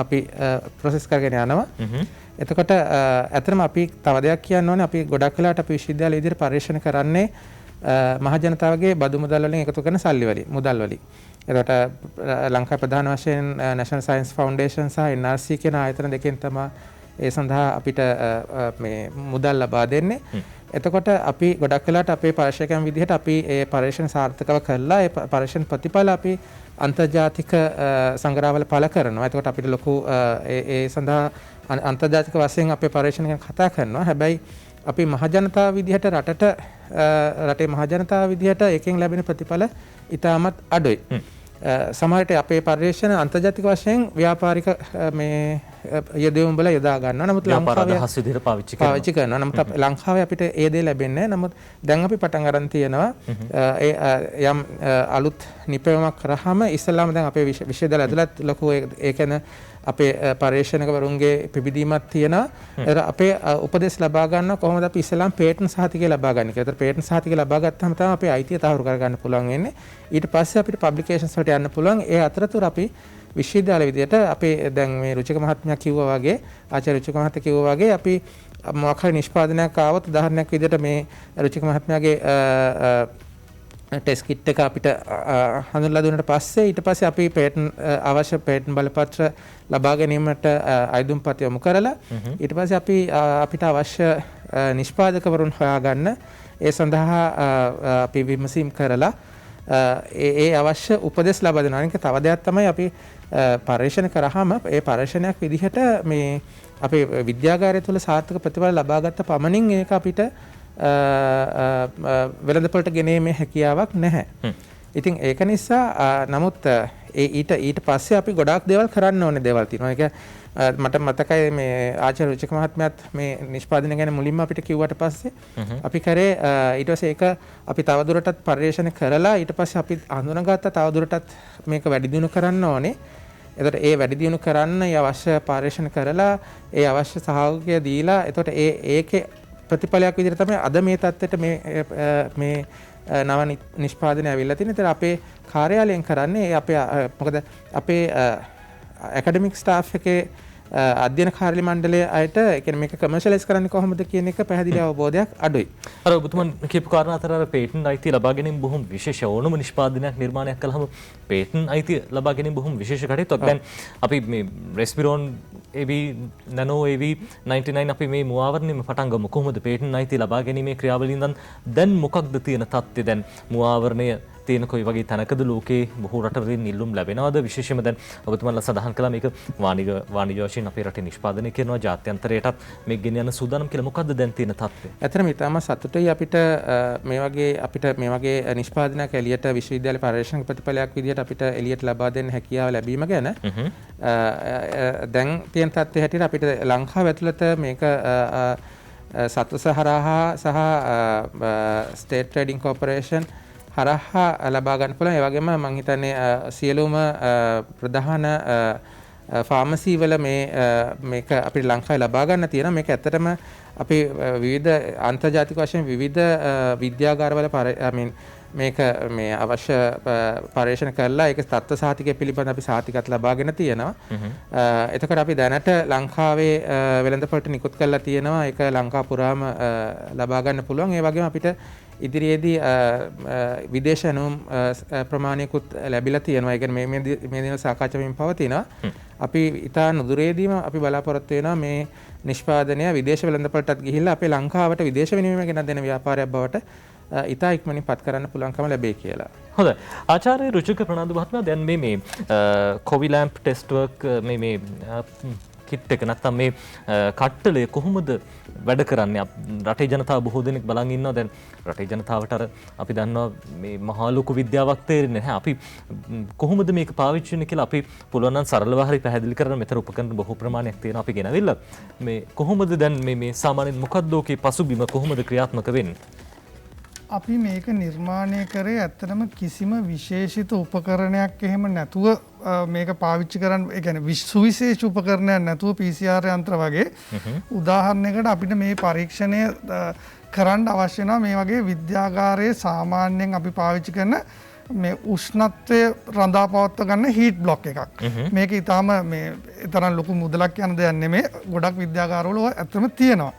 අපි ප්‍රොසෙස් කරගෙන යනවා. එතකොට ඇත්තටම අපි තව දෙයක් කියන්න ඕනේ. අපි ගොඩක් වෙලාවට අපි විශ්වවිද්‍යාල ඉදිරියට පරීක්ෂණ කරන්නේ මහ ජනතාවගේ බදු මුදල් වලින් එකතු කරන සල්ලි වලින් මුදල් වලින්. එතකොට ලංකාවේ ප්‍රධාන වශයෙන් National Science Foundation සහ NRC කියන ආයතන දෙකෙන් තමයි ඒ සඳහා අපිට මේ මුදල් ලබා දෙන්නේ. එතකොට අපි ගොඩක් වෙලාවට අපේ පරීක්ෂකයන් විදිහට අපි ඒ පරීක්ෂණ සාර්ථකව කළා. ඒ පරීක්ෂණ ප්‍රතිඵල අපි අන්තර්ජාතික සංග්‍රහවල පළ කරනවා. එතකොට අපිට ලොකු ඒ සඳහා අන්තර්ජාතික වශයෙන් අපේ පරීක්ෂණ ගැන කතා කරනවා. හැබැයි අපි මහජනතාව විදිහට රටේ මහජනතාව විදිහට එකෙන් ලැබෙන ප්‍රතිඵල ඉතාමත් අඩුයි. සමහරට අපේ පර්යේෂණ අන්තර්ජාතික වශයෙන් ව්‍යාපාරික මේ යෙදවුම් වල යොදා ගන්නවා. නමුත් ලංකාවේ පාවිච්චි කරනවා. නමුත් ලංකාවේ අපිට ඒ දේ ලැබෙන්නේ නැහැ. නමුත් දැන් අපි පටන් අරන් තියෙනවා යම් අලුත් නිපැයුමක් කරාම ඉස්සෙල්ලාම දැන් අපේ විශ්වවිද්‍යාල ඇතුළත් ලොකු ඒ කියන්නේ අපේ පර්යේෂණකවරුන්ගේ පිබිදීමක් තියෙනවා. ඒතර අපේ උපදෙස් ලබා ගන්න කොහොමද අපි ඉස්සෙල්ලාම පේටන්ට් සහතිකය ලබා ගන්න කියලා. ඒතර පේටන්ට් සහතිකය ලබා ගත්තාම තමයි අපේ අයිතිය තහවුරු කරගන්න පුළුවන් වෙන්නේ. ඊට පස්සේ අපිට පබ්ලිකේෂන්ස් වලට යන්න පුළුවන්. ඒ අතරතුර අපි විශ්වවිද්‍යාල විදියට අපේ දැන් මේ රුචික මහත්මයා කිව්වා වගේ ආචාර්ය රුචික මහත්තයා කිව්වා වගේ අපි මොකක් හරි නිෂ්පාදනයක් ආවොත් උදාහරණයක් විදියට මේ රුචික මහත්මයාගේ ටෙස්ට් කිට් එක අපිට හඳුන්වලා දුන්නාට පස්සේ ඊට පස්සේ අපි අවශ්‍ය පේටන්ට් බලපත්‍ර ලබා ගැනීමට අයදුම්පත් යොමු කරලා ඊට පස්සේ අපිට අවශ්‍ය නිෂ්පාදකවරුන් හොයාගන්න ඒ සඳහා අපි විමසීම් කරලා ඒ අවශ්‍ය උපදෙස් ලබා දෙනවා. අනික තව දෙයක් තමයි අපි පරීක්ෂණ කරාම ඒ පරීක්ෂණයක් විදිහට මේ අපේ විද්‍යාගාරය තුළ සාර්ථක ප්‍රතිඵල ලබාගත්ත පමණින් ඒක අපිට වෙළඳපොළට ගෙනීමේ හැකියාවක් නැහැ. ඉතින් ඒක නිසා නමුත් ඊට පස්සේ අපි ගොඩාක් දේවල් කරන්න ඕනේ දේවල් තියෙනවා. ඒක මට මතකයි මේ ආචාර්ය රුචික මහත්මයාත් මේ නිෂ්පාදනය ගැන මුලින්ම අපිට කිව්වට පස්සේ අපි කරේ ඊට පස්සේ ඒක අපි තවදුරටත් පරිශන කරලා ඊට පස්සේ අපි හඳුනාගත්තා තවදුරටත් මේක වැඩි දියුණු කරන්න ඕනේ. එතකොට ඒ වැඩි දියුණු කරන්න අවශ්‍ය පරිශන කරලා ඒ අවශ්‍ය සහයෝගය දීලා එතකොට ඒකේ ප්‍රතිඵලයක් විදිහට තමයි අද මේ තත්ත්වයට මේ නව නිෂ්පාදනය ඇවිල්ලා තියෙන. ඒතර අපේ කාර්යාලයෙන් කරන්නේ අපේ මොකද අපේ ඇකඩමික් ස්ටාෆ් එකේ අධ්‍යයන කාර්ය මණ්ඩලයේ අයට ඒ කියන්නේ මේක කමර්ෂියලයිස් කරන්නේ කොහොමද කියන එක පැහැදිලි අවබෝධයක් අඩුයි. අර ඔබතුමන් කියපු කාරණා අතර අර පේටන්ට් අයිතිය ලබා ගැනීම බොහොම විශේෂ ඕනම නිෂ්පාදනයක් නිර්මාණයක් කළාම පේටන්ට් අයිතිය ලබා ගැනීම බොහොම විශේෂ කටයුත්තක්. දැන් අපි මේ රෙස්පිරෝන් AV නනෝ AV 99 අපි මේ මුවාවරණයම පටන් ගමු. කොහොමද පේටන්ට් අයිතිය ලබා ගැනීමේ ක්‍රියාවලියෙන් දැන් මොකක්ද තියෙන තත්ත්වය? දැන් මුවාවරණය තියෙන කොයි වගේ තැනකද ලෝකේ බොහෝ රටවලින් ඉල්ලුම් ලැබෙනවද? විශේෂයෙන්ම දැන් ඔබතුමන්ලා සඳහන් කළා මේක වාණිජ වශයෙන් අපේ රටේ නිෂ්පාදනය කරනවා ජාත්‍යන්තරයටත් මේක ගෙන යන සූදානම් කියලා. මොකද්ද දැන් තියෙන තත්ත්වය? ඇත්තටම ඊටම සතුටුයි අපිට මේ වගේ නිෂ්පාදනයක් එළියට විශ්වවිද්‍යාල පරීක්ෂණ ප්‍රතිඵලයක් විදිහට අපිට එළියට ලබා දෙන්න හැකියාව ලැබීම ගැන. දැන් තියෙන තත්ත්වය හැටියට අපිට ලංකාව ඇතුළත මේක සත්වස හරහා සහ ස්ටේට් ට්‍රේඩින් කෝපරේෂන් හරහා ලබා ගන්න පුළුවන්. ඒ වගේම මම හිතන්නේ සියලුම ප්‍රධාන ෆාමසි වල මේක අපිට ලංකාවේ ලබා ගන්න තියෙනවා. මේක ඇත්තටම අපි විවිධ අන්තර්ජාතික වශයෙන් විවිධ විද්‍යාගාරවල මේක මේ අවශ්‍ය පරීක්ෂණ කරලා ඒක තත්ත්ව සහතිකය පිළිබඳ අපි සහතිකත් ලබාගෙන තියෙනවා. එතකොට අපි දැනට ලංකාවේ වෙළඳපොළට නිකුත් කරලා තියෙනවා. ඒක ලංකා පුරාම ලබා ගන්න පුළුවන්. ඒ වගේම අපිට ඉදිරියේදී විදේශ ඇණවුම් ප්‍රමාණයකුත් ලැබිලා තියෙනවා. ඒ කියන්නේ මේ දින සාකච්ඡා වෙමින් පවතිනවා. අපි ඉතා නුදුරේදීම අපි බලාපොරොත්තු වෙනවා මේ නිෂ්පාදනය විදේශ වෙළඳපොළටත් ගිහිල්ලා අපේ ලංකාවට විදේශ විනිමය ගෙනත් දෙන ව්‍යාපාරයක් බවට ඉතා ඉක්මනින් පත් කරන්න පුළුවන්කම ලැබේ කියලා. හොඳයි. ආචාර්ය රුචික ප්‍රනාන්දු මහත්මයා දැන් මේ කොවිලැම්ප් ටෙස්ට් වර්ක් මේ කිට් එක නැත්තම් මේ කට්ටලය කොහොමද වැඩ කරන්නේ? රටේ ජනතාව බොහෝ දෙනෙක් බලන් ඉන්නවා. දැන් රටේ ජනතාවට අර අපි දන්නවා මේ මහා ලොකු විද්‍යාවක් තේරෙන්නේ නැහැ. අපි කොහොමද මේක පාවිච්චි වෙන්නේ කියලා අපි පුළුවන් නම් සරලව හරි පැහැදිලි කරන්න. මෙතන උපකරණ බොහෝ ප්‍රමාණයක් තියෙනවා අපි ගෙනවිල්ලා. මේ කොහොමද දැන් මේ සාමාන්‍යයෙන් මොකක්ද ඔකේ පසුබිම කොහොමද ක්‍රියාත්මක වෙන්නේ? අපි මේක නිර්මාණය කරේ ඇත්තටම කිසිම විශේෂිත උපකරණයක් එහෙම නැතුව මේක පාවිච්චි කරන්න ඒ කියන්නේ සුවිශේෂ උපකරණයක් නැතුව PCR යන්ත්‍ර වගේ උදාහරණයකට අපිට මේ පරීක්ෂණය කරන්න අවශ්‍ය වෙනවා මේ වගේ විද්‍යාගාරයේ සාමාන්‍යයෙන් අපි පාවිච්චි කරන මේ උෂ්ණත්වය රඳා පවත්ව ගන්න හීට් බ්ලොක් එකක්. මේක ඊටාම මේ තරම් ලොකු මුදලක් යන දෙයක් නෙමෙයි. ගොඩක් විද්‍යාගාරවල ඇත්තම තියෙනවා.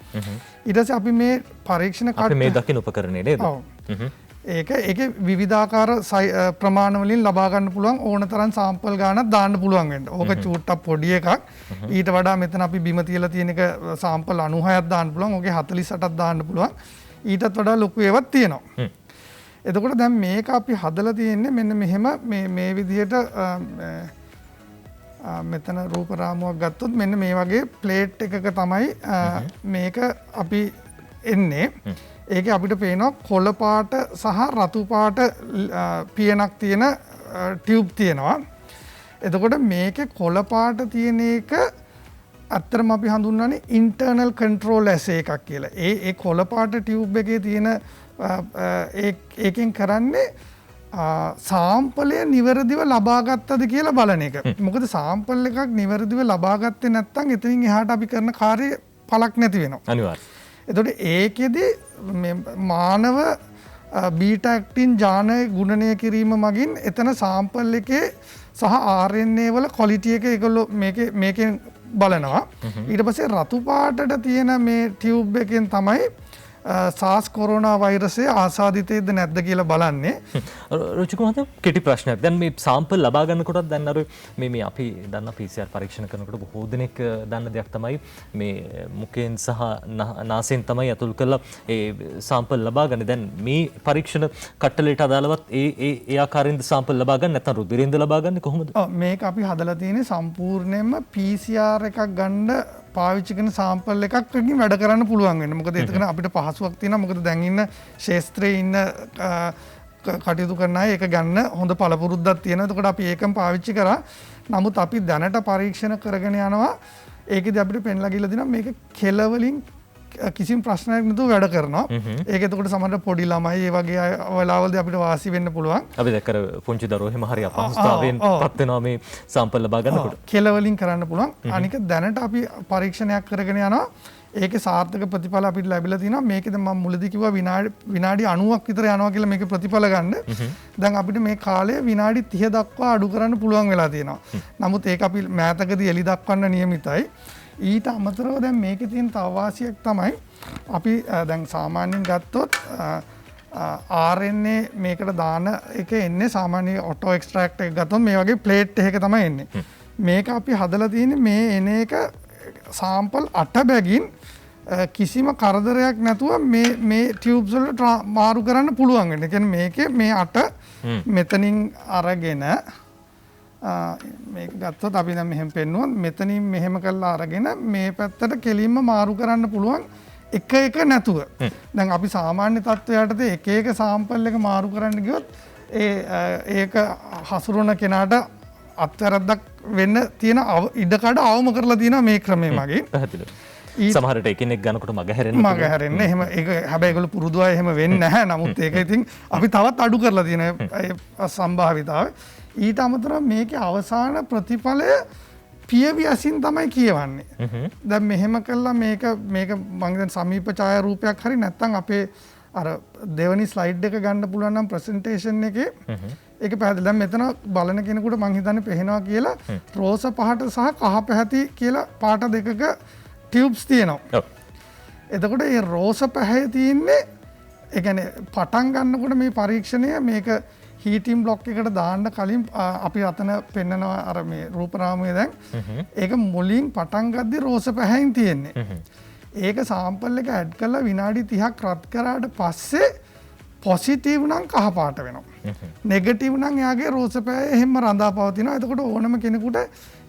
ඊට පස්සේ අපි මේ පරීක්ෂණ අපි මේ දකින්න උපකරණේ නේද? ඔව්. ඒකේ විවිධාකාර ප්‍රමාණ වලින් ලබා ගන්න පුළුවන් ඕන තරම් සාම්පල් ගානක් දාන්න පුළුවන් වෙන්න. ඕක චූට්ටක් පොඩි එකක්. ඊට වඩා මෙතන අපි බිම තියලා තියෙන එක සාම්පල් 96ක් දාන්න පුළුවන්. ඕකේ 48ක් දාන්න පුළුවන්. ඊටත් වඩා ලොකු ඒවාක් තියෙනවා. එතකොට දැන් මේක අපි හදලා තියෙන්නේ මෙන්න මෙහෙම මේ විදිහට මෙතන රූප රාමුවක් ගත්තොත් මෙන්න මේ වගේ ප්ලේට් එකක තමයි මේක අපි එන්නේ. ඒකේ අපිට පේනවා කොළ පාට සහ රතු පාට පියනක් තියෙන ටියුබ් තියෙනවා. එතකොට මේකේ කොළ පාට තියෙන එක අත්‍තරම අපි හඳුන්වන්නේ ඉන්ටර්නල් කන්ට්‍රෝල් ඇසේ එකක් කියලා. ඒ කොළ පාට ටියුබ් එකේ තියෙන ඒකෙන් කරන්නේ සාම්පලය නිවැරදිව ලබාගත්තද කියලා බලන එක. මොකද සාම්පල් එකක් නිවැරදිව ලබාගත්තේ නැත්නම් එතනින් එහාට අපි කරන කාර්යය පළක් නැති වෙනවා. අනිවාර්යයෙන්. එතකොට ඒකෙදි මානව බීටා ඇක්ටින් ජානය ගුණනය කිරීම මගින් එතන සාම්පල් එකේ සහ RNA වල ක්වොලිටි එක ඒගොල්ලෝ මේකෙන් බලනවා. ඊට පස්සේ රතු පාටට තියෙන මේ ටියුබ් එකෙන් තමයි සාස් කොරෝනා වෛරසය ආසාදිතයේද නැද්ද කියලා බලන්නේ. රුචික මහත්තයා කෙටි ප්‍රශ්නයක්. දැන් මේ සාම්පල් ලබා ගන්නකොටත් දැන් අර මේ අපි දන්න PCR පරීක්ෂණ කරනකොට බොහෝ දෙනෙක් දන්න දෙයක් තමයි මේ මුඛයෙන් සහ නාසයෙන් තමයි අතුල් කරලා ඒ සාම්පල් ලබා ගන්න. දැන් මේ පරීක්ෂණ කට්ටලයට අදාළවත් ඒ ආකාරයෙන්ද සාම්පල් ලබා ගන්න නැත්නම් රුධිරයෙන්ද ලබා ගන්නේ කොහොමද? මේක අපි හදලා තියෙන්නේ සම්පූර්ණයෙන්ම PCR එකක් ගන්න පාවිච්චි කරන සාම්පල් එකකින් වැඩ කරන්න පුළුවන් වෙන්න. මොකද එතන අපිට පහසුවක් තියෙනවා. මොකද දැන් ඉන්න ශාස්ත්‍රයේ ඉන්න කටයුතු කරන අය ඒක ගන්න හොඳ පළපුරුද්දක් තියෙනවා. එතකොට අපි ඒකම පාවිච්චි කරා. නමුත් අපි දැනට පරීක්ෂණ කරගෙන යනවා. ඒකෙදි අපිට පෙන්ලා ගිහලා දිනවා මේක කෙලවලින් කිසිම ප්‍රශ්නයක් නැතුව වැඩ කරනවා. ඒක එතකොට සමහරවිට පොඩි ළමයි ඒ වගේ වෙලාවලදී අපිට වාසි වෙන්න පුළුවන්. අපි දැක්කර පුංචි දරුවෝ එහෙම හරි අපහසුතාවයෙන් පත් වෙනවා මේ සාම්පල් ලබා ගන්නකොට. කෙලවලින් කරන්න පුළුවන්. අනික දැනට අපි පරීක්ෂණයක් කරගෙන යනවා. ඒකේ සාර්ථක ප්‍රතිඵල අපිට ලැබිලා තිනවා. මේකද මම මුලදී කිව්වා විනාඩි 90ක් විතර යනවා කියලා මේකේ ප්‍රතිඵල ගන්න. දැන් අපිට මේ කාලය විනාඩි 30 දක්වා අඩු කරන්න පුළුවන් වෙලා තියෙනවා. නමුත් ඒක අපි මෑතකදී එලි දක්වන්න නියමිතයි. ඊට අමතරව දැන් මේකේ තියෙන තව වාසියක් තමයි අපි දැන් සාමාන්‍යයෙන් ගත්තොත් RNA මේකට දාන එක එන්නේ සාමාන්‍ය ඔටෝ එක්ස්ට්‍රැක්ට් එක ගත්තොත් මේ වගේ ප්ලේට් එකක තමයි එන්නේ. මේක අපි හදලා තියෙන්නේ මේ එන එක සාම්පල් 8 බැගින් කිසිම කරදරයක් නැතුව මේ ටියුබ්ස් වලට මාරු කරන්න පුළුවන් වෙන්නේ. ඒ කියන්නේ මේකේ මේ 8 මෙතනින් අරගෙන මේක ගත්තොත් අපි දැන් මෙහෙම පෙන්නුවොත් මෙතනින් මෙහෙම කරලා අරගෙන මේ පැත්තට කෙලින්ම මාරු කරන්න පුළුවන් එක නැතුව. දැන් අපි සාමාන්‍ය තත්ත්වයටදී එක සාම්පල් එක මාරු කරන්න ගියොත් ඒක හසුරුවන කෙනාට අත්වැරද්දක් වෙන්න තියෙන ඉඩකඩ අවම කරලා තියෙනවා මේ ක්‍රමය මගින්. සමහරට එකිනෙක ගන්නකොට මගහැරෙන්න එහෙම ඒක හැබැයි ඒගොල්ලෝ පුරුදු අය එහෙම වෙන්නේ නැහැ. නමුත් ඒක ඉතින් අපි තවත් අඩු කරලා තියෙන සම්භාවිතාවය. ඊට අමතරව මේකේ අවසාන ප්‍රතිඵලය පියවි ඇසින් තමයි කියවන්නේ. දැන් මෙහෙම කළා මේක මම දැන් සමීප ඡායාරූපයක් හරි නැත්නම් අපේ අර දෙවනි ස්ලයිඩ් එක ගන්න පුළුවන් නම් ප්‍රසන්ටේෂන් එකේ ඒක පැහැදිලි. දැන් මෙතන බලන කෙනෙකුට මම හිතන්නේ පේනවා කියලා රෝස පහට සහ කහ පැහැති කියලා පාට දෙකක ටියුබ්ස් තියෙනවා. එතකොට මේ රෝස පැහැය තියෙන්නේ ඒ කියන්නේ පටන් ගන්නකොට මේ පරීක්ෂණය මේක හීටින් බ්ලොක් එකට දාන්න කලින් අපි අතන පෙන්නනවා අර මේ රූප රාමුවේ දැන් ඒක මුලින් පටන් ගද්දි රෝස පැහැයෙන් තියෙන්නේ. ඒක සාම්පල් එක ඇඩ් කරලා විනාඩි 30ක් රත් කරාට පස්සේ පොසිටිව් නම් කහ පාට වෙනවා. නෙගටිව් නම් එයාගේ රෝස පැහැය එහෙම රඳා පවතිනවා. එතකොට ඕනම කෙනෙකුට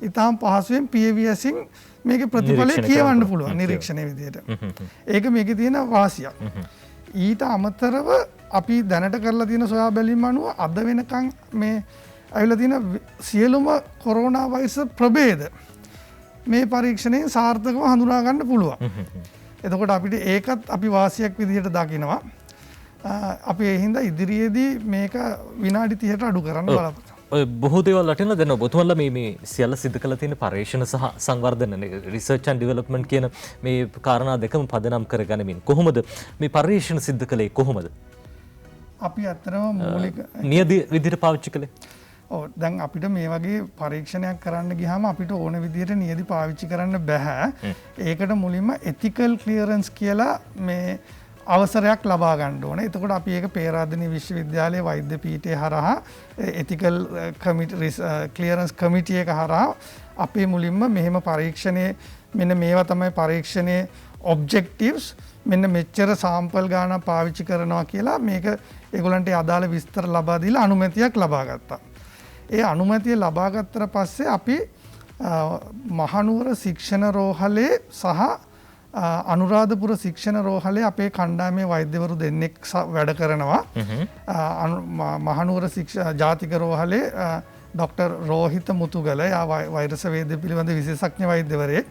ඊටාම් පහසුවෙන් PVSින් මේකේ ප්‍රතිඵලය කියවන්න පුළුවන් නිරීක්ෂණයේ විදිහට. ඒක මේකේ තියෙන වාසියක්. ඊට අමතරව අපි දැනට කරලා තියෙන සොයා බැලීම අනුව අද වෙනකන් මේ ඇවිල්ලා තියෙන සියලුම කොරෝනා වෛරස් ප්‍රභේද මේ පරීක්ෂණයෙන් සාර්ථකව හඳුනා ගන්න පුළුවන්. එතකොට අපිට ඒකත් අපි වාසියක් විදිහට දකිනවා. අපි ඒ හින්දා ඉදිරියේදී මේක විනාඩි 30ට අඩු කරන්න බලාපොරොත්තු ඔය බොහෝ දේවල් වටිනවා දැන් ඔබතුමන්ලා මේ සියල්ල සිදු කරලා තියෙන පරීක්ෂණ සහ සංවර්ධන රිසර්ච් ඇන්ඩ් ඩෙවලොප්මන්ට් කියන මේ කාරණා දෙකම පදනම් කරගනිමින් කොහොමද මේ පරීක්ෂණ සිදු කළේ කොහොමද? අපි ඇත්තටම මූලික නියද විදිහට පාවිච්චි කළේ? ඔව් දැන් අපිට මේ වගේ පරීක්ෂණයක් කරන්න ගියාම අපිට ඕන විදිහට නියදි පාවිච්චි කරන්න බෑ. ඒකට මුලින්ම ethical clearance කියලා මේ අවසරයක් ලබා ගන්න ඕනේ. එතකොට අපි ඒක පේරාදෙණිය විශ්වවිද්‍යාලයේ වෛද්‍ය පීඨය හරහා ethical clearance committee එක හරහා අපි මුලින්ම මෙහෙම පරීක්ෂණයේ මෙන්න මේවා තමයි පරීක්ෂණයේ objectives මෙන්න මෙච්චර සාම්පල් ගානක් පාවිච්චි කරනවා කියලා මේක ඒගොල්ලන්ට අදාළ විස්තර ලබා දීලා අනුමැතියක් ලබා ගත්තා. ඒ අනුමැතිය ලබා ගත්තට පස්සේ අපි මහනුවර ශික්ෂණ රෝහලේ සහ අනුරාධපුර ශික්ෂණ රෝහලේ අපේ කණ්ඩායමේ වෛද්‍යවරු දෙන්නෙක් වැඩ කරනවා. මහනුවර ජාතික රෝහලේ ඩොක්ටර් රෝහිත මුතුගල යා වෛරස වේද පිළිබඳ විශේෂඥ වෛද්‍යවරයෙක්.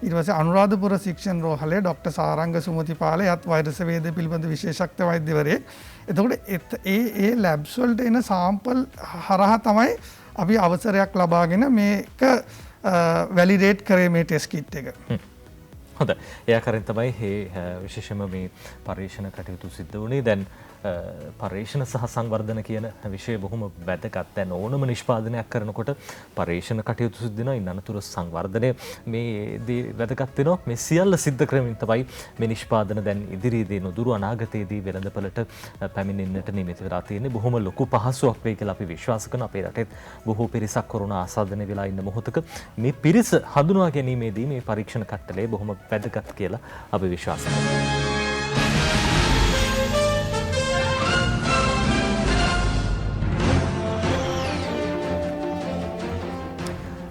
ඊට පස්සේ අනුරාධපුර ශික්ෂණ රෝහලේ ඩොක්ටර් සාරංග සුමතිපාල යත් වෛරස වේද පිළිබඳ විශේෂඥ වෛද්‍යවරයෙක්. එතකොට ඒ ලැබ්ස් වලට එන සාම්පල් හරහා තමයි අපි අවසරයක් ලබාගෙන මේක වැලිඩේට් කරේ මේ ටෙස්ට් කිට් එක. හොඳ. ඒ ආකාරයෙන් තමයි මේ විශේෂම මේ පරීක්ෂණ කටයුතු සිද්ධ වුණේ. දැන් පරීක්ෂණ සහ සංවර්ධන කියන විෂය බොහොම වැදගත්. දැන් ඕනම නිෂ්පාදනයක් කරනකොට පරීක්ෂණ කටයුතු සිද්ධ වෙනවා. ඉන් අනතුරු සංවර්ධනය මේදී වැදගත් වෙනවා. මේ සියල්ල සිද්ධ කරමින් තමයි මේ නිෂ්පාදන දැන් ඉදිරියේදී නුදුරු අනාගතයේදී වෙළඳපළට පැමිණෙන්නට නියමිත වෙලා තියෙන්නේ. බොහොම ලොකු පහසුවක් වෙයි කියලා අපි විශ්වාස කරනවා. අපේ රටේ බොහෝ පිරිසක් කොරෝනා ආසාදනය වෙලා ඉන්න මොහොතක මේ පිරිස හඳුනා ගැනීමේදී මේ පරීක්ෂණ කට්ටලේ බොහොම වැදගත් කියලා අපි විශ්වාස කරනවා.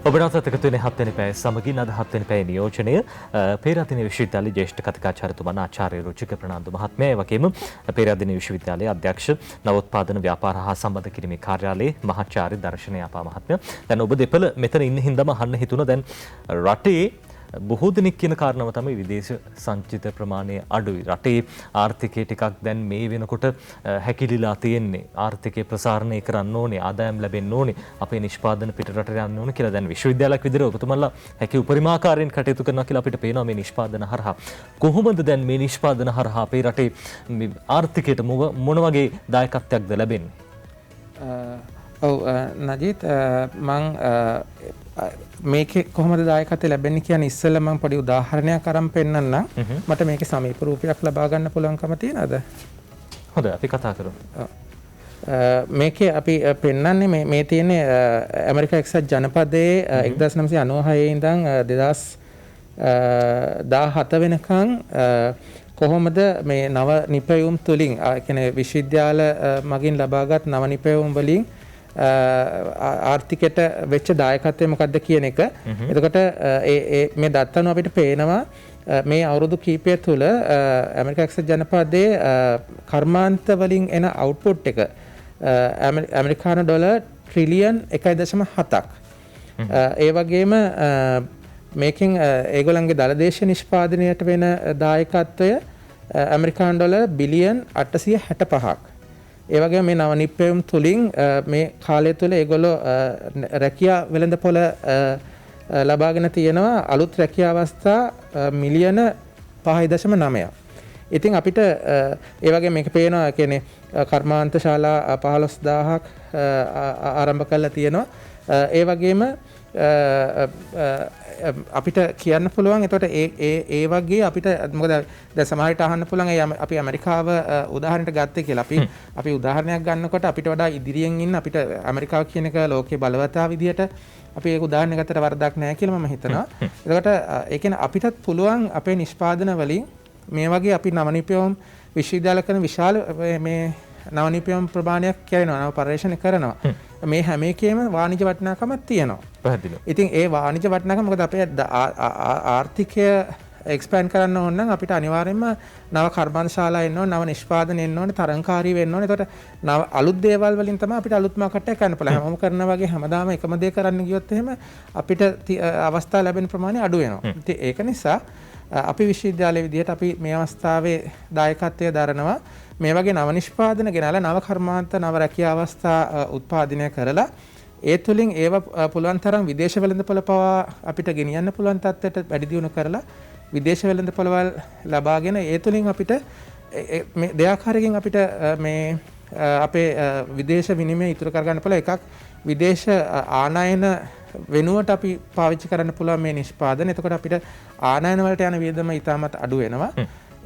ඔබට එකතු වෙන 7 වෙනි පැය සමගින් අද 7 වෙනි පැය නියෝජනය පේරාදෙණිය විශ්වවිද්‍යාලයේ ජ්‍යෙෂ්ඨ කතිකාචාර්යතුමන් ආචාර්ය රුචික ප්‍රනාන්දු මහත්මයා ඒ වගේම පේරාදෙණිය විශ්වවිද්‍යාලයේ අධ්‍යක්ෂ නවෝත්පාදන ව්‍යාපාර හා සම්බන්ධ කිරීමේ කාර්යාලයේ මහාචාර්ය දර්ශනය අපා මහත්මයා. දැන් ඔබ දෙපළ මෙතන ඉන්න හින්දාම අහන්න හිතුණා දැන් රටේ බොහෝ දෙනෙක් කියන කාරණාව තමයි විදේශ සංචිත ප්‍රමාණය අඩුයි. රටේ ආර්ථිකය ටිකක් දැන් මේ වෙනකොට හැකිලිලා තියෙන්නේ. ආර්ථිකය ප්‍රසාරණය කරන්න ඕනේ, ආදායම් ලැබෙන්න ඕනේ, අපේ නිෂ්පාදන පිටරට යන්න ඕනේ කියලා දැන් විශ්වවිද්‍යාලයක් විදිහට ඔබතුමන්ලා හැකි උපරිමාකාරයෙන් කටයුතු කරනවා කියලා අපිට පේනවා මේ නිෂ්පාදන හරහා. කොහොමද දැන් මේ නිෂ්පාදන හරහා අපේ රටේ ආර්ථිකයට මොන වගේ දායකත්වයක්ද ලැබෙන්නේ? ඔව් නජීත් මං මේකේ කොහොමද දායකත්වය ලැබෙන්නේ කියන්නේ ඉස්සෙල්ලා මම පොඩි උදාහරණයක් අරන් පෙන්නන්නම්. මට මේකේ සමීප රූපයක් ලබා ගන්න පුළුවන්කම තියනද? හොඳයි අපි කතා කරමු. මේකේ අපි පෙන්නන්නේ මේ තියෙන්නේ ඇමරිකා එක්සත් ජනපදයේ 1996 ඉඳන් 2017 වෙනකන් කොහොමද මේ නව නිපැයුම් තුලින් කියන්නේ විශ්වවිද්‍යාල මගින් ලබාගත් නව නිපැයුම් වලින් ආර්ථිකයට වෙච්ච දායකත්වය මොකක්ද කියන එක. එතකොට මේ දත්තන අපිට පේනවා මේ අවුරුදු කීපය තුළ ඇමරිකා එක්සත් ජනපදයේ කර්මාන්ත වලින් එන අවුට්පුට් එක ඇමරිකානු ඩොලර් ට්‍රිලියන් 1.7ක්. ඒ වගේම මේකෙන් ඒගොල්ලන්ගේ දලදේශ නිෂ්පාදනයට වෙන දායකත්වය ඇමරිකානු ඩොලර් බිලියන් 865ක්. ඒ වගේම මේ නව නිපැයුම් තුලින් මේ කාලය තුල ඒගොල්ලෝ රැකියා වෙළඳපොළ ලබාගෙන තියෙනවා අලුත් රැකියා අවස්ථා මිලියන 5.9ක්. ඉතින් අපිට ඒ වගේ මේක පේනවා කියන්නේ කර්මාන්ත ශාලා 15000ක් ආරම්භ කරලා තියෙනවා. ඒ වගේම අපිට කියන්න පුළුවන් එතකොට ඒ වගේ අපිට මොකද දැන් සමහරවිට අහන්න පුළුවන් අපි ඇමරිකාව උදාහරණයක් ගත්තේ කියලා. අපි උදාහරණයක් ගන්නකොට අපිට වඩා ඉදිරියෙන් ඉන්න අපිට ඇමරිකාව කියන එක ලෝකේ බලවතා විදියට අපි ඒක උදාහරණයක් ගත්තට වරදක් නැහැ කියලා මම හිතනවා. එතකොට ඒ කියන්නේ අපිටත් පුළුවන් අපේ නිෂ්පාදන වලින් මේ වගේ අපි නවනිපැයුම් විශ්වවිද්‍යාල කරන විශාල මේ නවනිපැයුම් ප්‍රමාණයක් කරනවා, නව පරිශ්‍රණ කරනවා. මේ හැම එකේම වාණිජ වටිනාකමක් තියෙනවා. පැහැදිලිව. ඉතින් ඒ වාණිජ වටිනාකම මොකද අපේ ආර්ථිකය එක්ස්පෑන්ඩ් කරන්න ඕන නම් අපිට අනිවාර්යයෙන්ම නව කර්මාන්ත ශාලා එන්න ඕන, නව නිෂ්පාදන එන්න ඕන, තරංකාරී වෙන්න ඕන. ඒකට නව අලුත් දේවල් වලින් තමයි අපිට අලුත් මාකට් එකක් ගන්න පුළුවන්. හැමෝම කරනා වගේ හැමදාම එකම දේ කරන්න ගියොත් එහෙම අපිට අවස්ථා ලැබෙන ප්‍රමාණය අඩු වෙනවා. ඉතින් ඒක නිසා අපි විශ්වවිද්‍යාලයේ විදිහට අපි මේ අවස්ථාවේ දායකත්වය දරනවා මේ වගේ නව නිෂ්පාදන ගෙනලා නව කර්මාන්ත නව රැකියා අවස්ථා උත්පාදනය කරලා ඒ තුලින් ඒව පුළුවන් තරම් විදේශ වෙළඳපොළ පවා අපිට ගෙනියන්න පුළුවන් තත්ත්වයට වැඩි දියුණු කරලා විදේශ වෙළඳපොළවල් ලබාගෙන ඒ තුලින් අපිට මේ දෙආකාරයකින් අපිට මේ අපේ විදේශ විනිමය ඉතුරු කරගන්න පුළුවන්. එකක් විදේශ ආනයන වෙනුවට අපි පාවිච්චි කරන්න පුළුවන් මේ නිෂ්පාදන. එතකොට අපිට ආනයන වලට යන වියදම ඉතාමත් අඩු වෙනවා.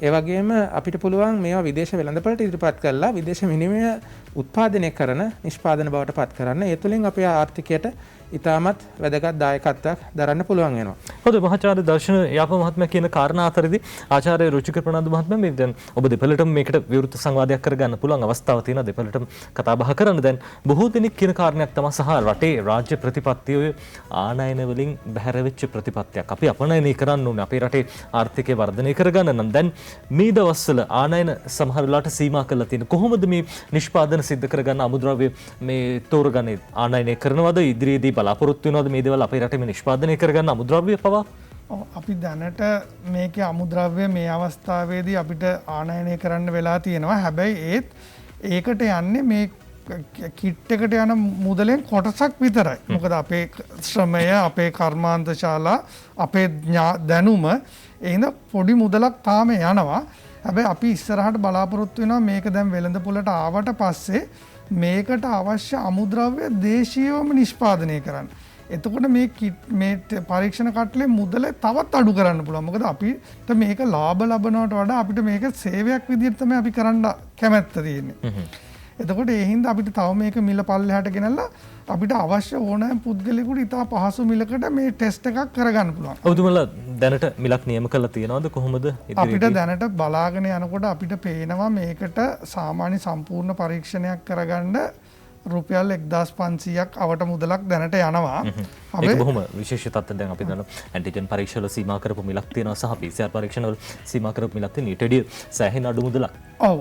ඒ වගේම අපිට පුළුවන් මේවා විදේශ වෙළඳපොළට ඉදිරිපත් කරලා විදේශ විනිමය උත්පාදනය කරන නිෂ්පාදන බවට පත් කරන්න. ඒ තුලින් අපේ ආර්ථිකයට ඉතාමත් වැදගත් දායකත්වයක් දරන්න පුළුවන් වෙනවා. හොඳයි මහාචාර්ය දර්ශන යාප මහත්මයා කියන කාරණා අතරදී ආචාර්ය රුචික ප්‍රනාන්දු මහත්මයා මේ දැන් ඔබ දෙපළටම මේකට විවෘත සංවාදයක් කරගන්න පුළුවන් අවස්ථාවක් තියෙනවා. දෙපළටම කතා බහ කරන්න. දැන් බොහෝ දෙනෙක් කියන කාරණයක් තමයි සහ රටේ රාජ්‍ය ප්‍රතිපත්තිය ආනයන වලින් බැහැර වෙච්ච ප්‍රතිපත්තියක්. අපි අපනයනය කරන්න ඕනේ අපේ රටේ ආර්ථිකය වර්ධනය කරගන්න නම්. දැන් මේ දවස්වල ආනයන සමහර වෙලාවට සීමා කරලා තියෙන කොහොමද මේ නිෂ්පාදන සිද්ධ කරගන්න අමුද්‍රව්‍ය මේ තෝරගන්නේ ආනයනය කරනවද ඉදිරියේදී බලාපොරොත්තු වෙනවද මේ දේවල් අපේ රටේ නිෂ්පාදනය කරගන්න අමුද්‍රව්‍ය පවා? අපි දැනට මේකේ අමුද්‍රව්‍ය මේ අවස්ථාවේදී අපිට ආනයනය කරන්න වෙලා තියෙනවා. හැබැයි ඒකට යන්නේ මේ කිට් එකට යන මුදලෙන් කොටසක් විතරයි. මොකද අපේ ශ්‍රමය, අපේ කර්මාන්ත ශාලා, අපේ දැනුම එහෙනම් පොඩි මුදලක් තාම යනවා. හැබැයි අපි ඉස්සරහට බලාපොරොත්තු වෙනවා මේක දැන් වෙළඳපොළට ආවට පස්සේ මේකට අවශ්‍ය අමුද්‍රව්‍ය දේශීයවම නිෂ්පාදනය කරන්න. එතකොට මේ පරීක්ෂණ කට්ටලේ මුදල තවත් අඩු කරන්න පුළුවන්. මොකද අපිට මේක ලාභ ලබනවට වඩා අපිට මේක සේවයක් විදිහට තමයි අපි කරන්න කැමැත්ත තියෙන්නේ. එතකොට ඒ හින්දා අපිට තව මේක මිල පල්ලෙහාට ගෙනල්ලා අපිට අවශ්‍ය ඕනෑම පුද්ගලයෙකුට ඉතා පහසු මිලකට මේ ටෙස්ට් එකක් කරගන්න පුළුවන්. ඔබතුමලා දැනට මිලක් නියම කරලා තියෙනවද කොහොමද? අපිට දැනට බලාගෙන යනකොට අපිට පේනවා මේකට සාමාන්‍ය සම්පූර්ණ පරීක්ෂණයක් කරගන්න රුපියල් 1500ක් අවට මුදලක් දැනට යනවා. ඒක බොහොම විශේෂ තත්ත්වයක්. දැන් අපි දන්නවා ඇන්ටිජන් පරීක්ෂණ වල සීමා කරපු මිලක් තියෙනවා සහ PCR පරීක්ෂණ වල සීමා කරපු මිලක් තියෙන ඊට වඩා සෑහෙන අඩු මුදලක්. ඔව්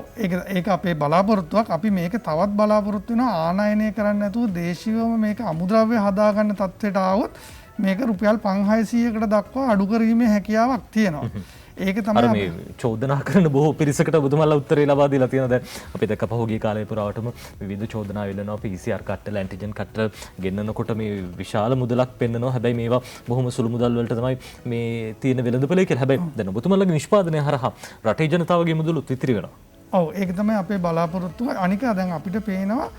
ඒක අපේ බලාපොරොත්තුවක්. අපි මේක තවත් බලාපොරොත්තු වෙනවා ආනයනය කරන්න නැතුව දේශීයවම මේක අමුද්‍රව්‍ය හදාගන්න තත්ත්වයට ආවොත් මේක රුපියල් 500කට දක්වා අඩු කිරීමේ හැකියාවක් තියෙනවා. ඒක තමයි මේ චෝදනා කරන බොහෝ පිරිසකට ඔබතුමාලා උත්තරේ ලබා දීලා තියෙනවා. දැන් අපි දැක්ක පහුගිය කාලය පුරාවටම විවිධ චෝදනා එල්ලනවා. PCR කට්ටල, ඇන්ටිජන් කට්ටල ගෙන්නනකොට මේ විශාල මුදලක් පෙන්නනවා. හැබැයි මේවා බොහොම සුළු මුදල් වලට තමයි මේ තියෙන වෙළඳපොලේ කියලා. හැබැයි දැන් ඔබතුමාලගේ නිෂ්පාදනය හරහා රටේ ජනතාවගේ මුදලුත් ඉතිරි වෙනවා. ඔව් ඒක තමයි අපේ බලාපොරොත්තුව. අනික දැන් අපිට පේනවා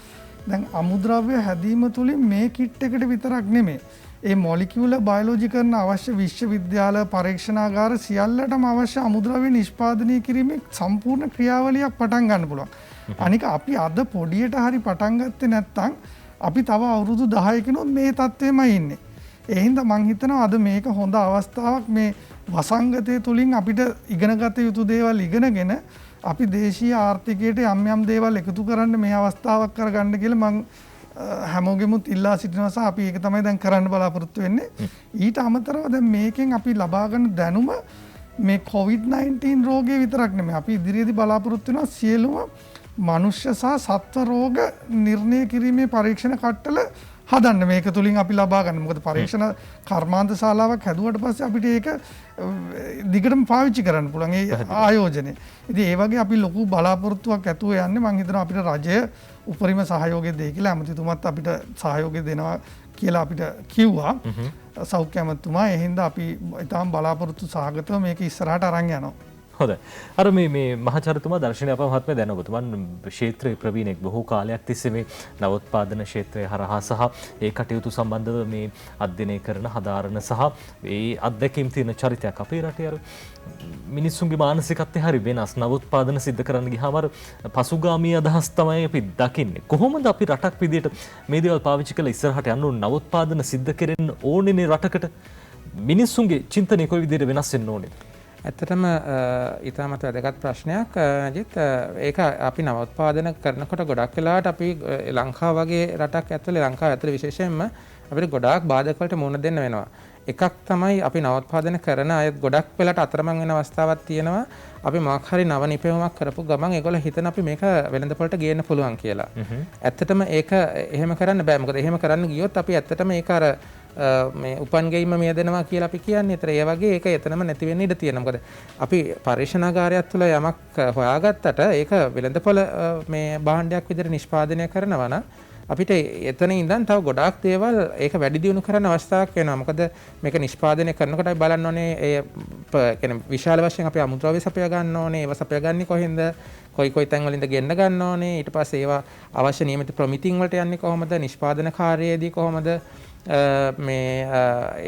දැන් අමුද්‍රව්‍ය හැදීම තුලින් මේ කිට් එකට විතරක් නෙමෙයි ඒ මොලිකියුලර් බයොලොජි කරන අවශ්‍ය විශ්වවිද්‍යාල පරීක්ෂණාගාර සියල්ලටම අවශ්‍ය අමුද්‍රව්‍ය නිෂ්පාදනය කිරීමේ සම්පූර්ණ ක්‍රියාවලියක් පටන් ගන්න පුළුවන්. අනික අපි අද පොඩියට හරි පටන් ගත්තේ නැත්නම් අපි තව අවුරුදු 10කිනොත් මේ තත්ත්වෙමයි ඉන්නේ. ඒ හින්දා මං හිතනවා අද මේක හොඳ අවස්ථාවක් මේ වසංගතය තුලින් අපිට ඉගෙන ගත යුතු දේවල් ඉගෙනගෙන අපි දේශීය ආර්ථිකයට යම් යම් දේවල් එකතු කරන්න මේ අවස්ථාවක් කරගන්න කියලා මං හැමෝගෙමුත් ඉල්ලා සිටිනවා සහ අපි ඒක තමයි දැන් කරන්න බලාපොරොත්තු වෙන්නේ. ඊට අමතරව දැන් මේකෙන් අපි ලබාගන්න දැනුම මේ COVID-19 රෝගය විතරක් නෙමෙයි. අපි ඉදිරියේදී බලාපොරොත්තු වෙනවා සියලුම මනුෂ්‍ය සහ සත්ත්ව රෝග නිර්ණය කිරීමේ පරීක්ෂණ කට්ටල හදන්න මේක තුලින් අපි ලබා ගන්න. මොකද පරීක්ෂණ කර්මාන්ත ශාලාවක් හැදුවට පස්සේ අපිට ඒක දිගටම පාවිච්චි කරන්න පුළුවන් ඒ ආයෝජනය. ඉතින් ඒ වගේ අපි ලොකු බලාපොරොත්තුවක් ඇතුව යන්නේ. මම හිතනවා අපිට රජය උපරිම සහයෝගය දෙයි කියලා. ඇමතිතුමත් අපිට සහයෝගය දෙනවා කියලා අපිට කිව්වා. සෞඛ්‍ය ඇමතිතුමා. ඒ හින්දා අපි ඊටාම් බලාපොරොත්තු සහගතව මේක ඉස්සරහට අරන් යනවා. හොඳයි. අර මේ මහාචාර්යතුමා දර්ශනීය අප මහත්මයා දැන් ඔබතුමන් ක්ෂේත්‍රයේ ප්‍රවීණෙක් බොහෝ කාලයක් තිස්සේ මේ නවෝත්පාදන ක්ෂේත්‍රය හරහා සහ ඒ කටයුතු සම්බන්ධව මේ අධ්‍යයනය කරන හදාරන සහ ඒ අත්දැකීම් තියෙන චරිතයක් අපේ රටේ අර මිනිස්සුන්ගේ මානසිකත්වය හරි වෙනස්. නවෝත්පාදන සිද්ධ කරන්න ගියාම අර පසුගාමී අදහස් තමයි අපි දකින්නේ. කොහොමද අපි රටක් විදියට මේ දේවල් පාවිච්චි කරලා ඉස්සරහට යන්න ඕන? නවෝත්පාදන සිද්ධ කරන්න ඕනේ රටකට. මිනිස්සුන්ගේ චින්තනය කොයි විදියට වෙනස් වෙන්න ඕනේ? ඇත්තටම ඉතාමත් වැදගත් ප්‍රශ්නයක්. ජිත් ඒක අපි නවෝත්පාදන කරනකොට ගොඩක් වෙලාවට අපි ලංකාව වගේ රටක් ඇතුලේ ලංකාව ඇතුලේ විශේෂයෙන්ම අපිට ගොඩාක් බාධක වලට මුහුණ දෙන්න වෙනවා. එකක් තමයි අපි නවෝත්පාදන කරන අය ගොඩක් වෙලාවට අතරමං වෙන අවස්ථාවක් තියෙනවා. අපි මොකක් හරි නව නිපැයුමක් කරපු ගමන් ඒගොල්ලෝ හිතන අපි මේක වෙළඳපොළට ගේන්න පුළුවන් කියලා. ඇත්තටම ඒක එහෙම කරන්න බෑ. මොකද එහෙම කරන්න ගියොත් අපි ඇත්තටම ඒක අර මේ උපන්ගෙයිම මියදෙනවා කියලා අපි කියන්නේ. ඒතර ඒ වගේ ඒක එතනම නැති වෙන්න ඉඩ තියෙනවා. මොකද අපි පරීක්ෂණාගාරයක් තුළ යමක් හොයාගත්තට ඒක වෙළඳපොළ මේ භාණ්ඩයක් විදිහට නිෂ්පාදනය කරනවා නම් අපිට එතන ඉඳන් තව ගොඩාක් දේවල් ඒක වැඩි දියුණු කරන්න අවස්ථාවක් වෙනවා. මොකද මේක නිෂ්පාදනය කරනකොට අපි බලන්න ඕනේ ඒ කියන්නේ විශාල වශයෙන් අපි අමුද්‍රව්‍ය සපයා ගන්න ඕනේ. ඒවා සපයාගන්නේ කොහෙන්ද? කොයි තැන් වලින්ද ගෙන්න ගන්න ඕනේ. ඊට පස්සේ ඒවා අවශ්‍ය නියමිත ප්‍රමිතින් වලට යන්නේ කොහොමද? නිෂ්පාදන කාර්යයේදී කොහොමද මේ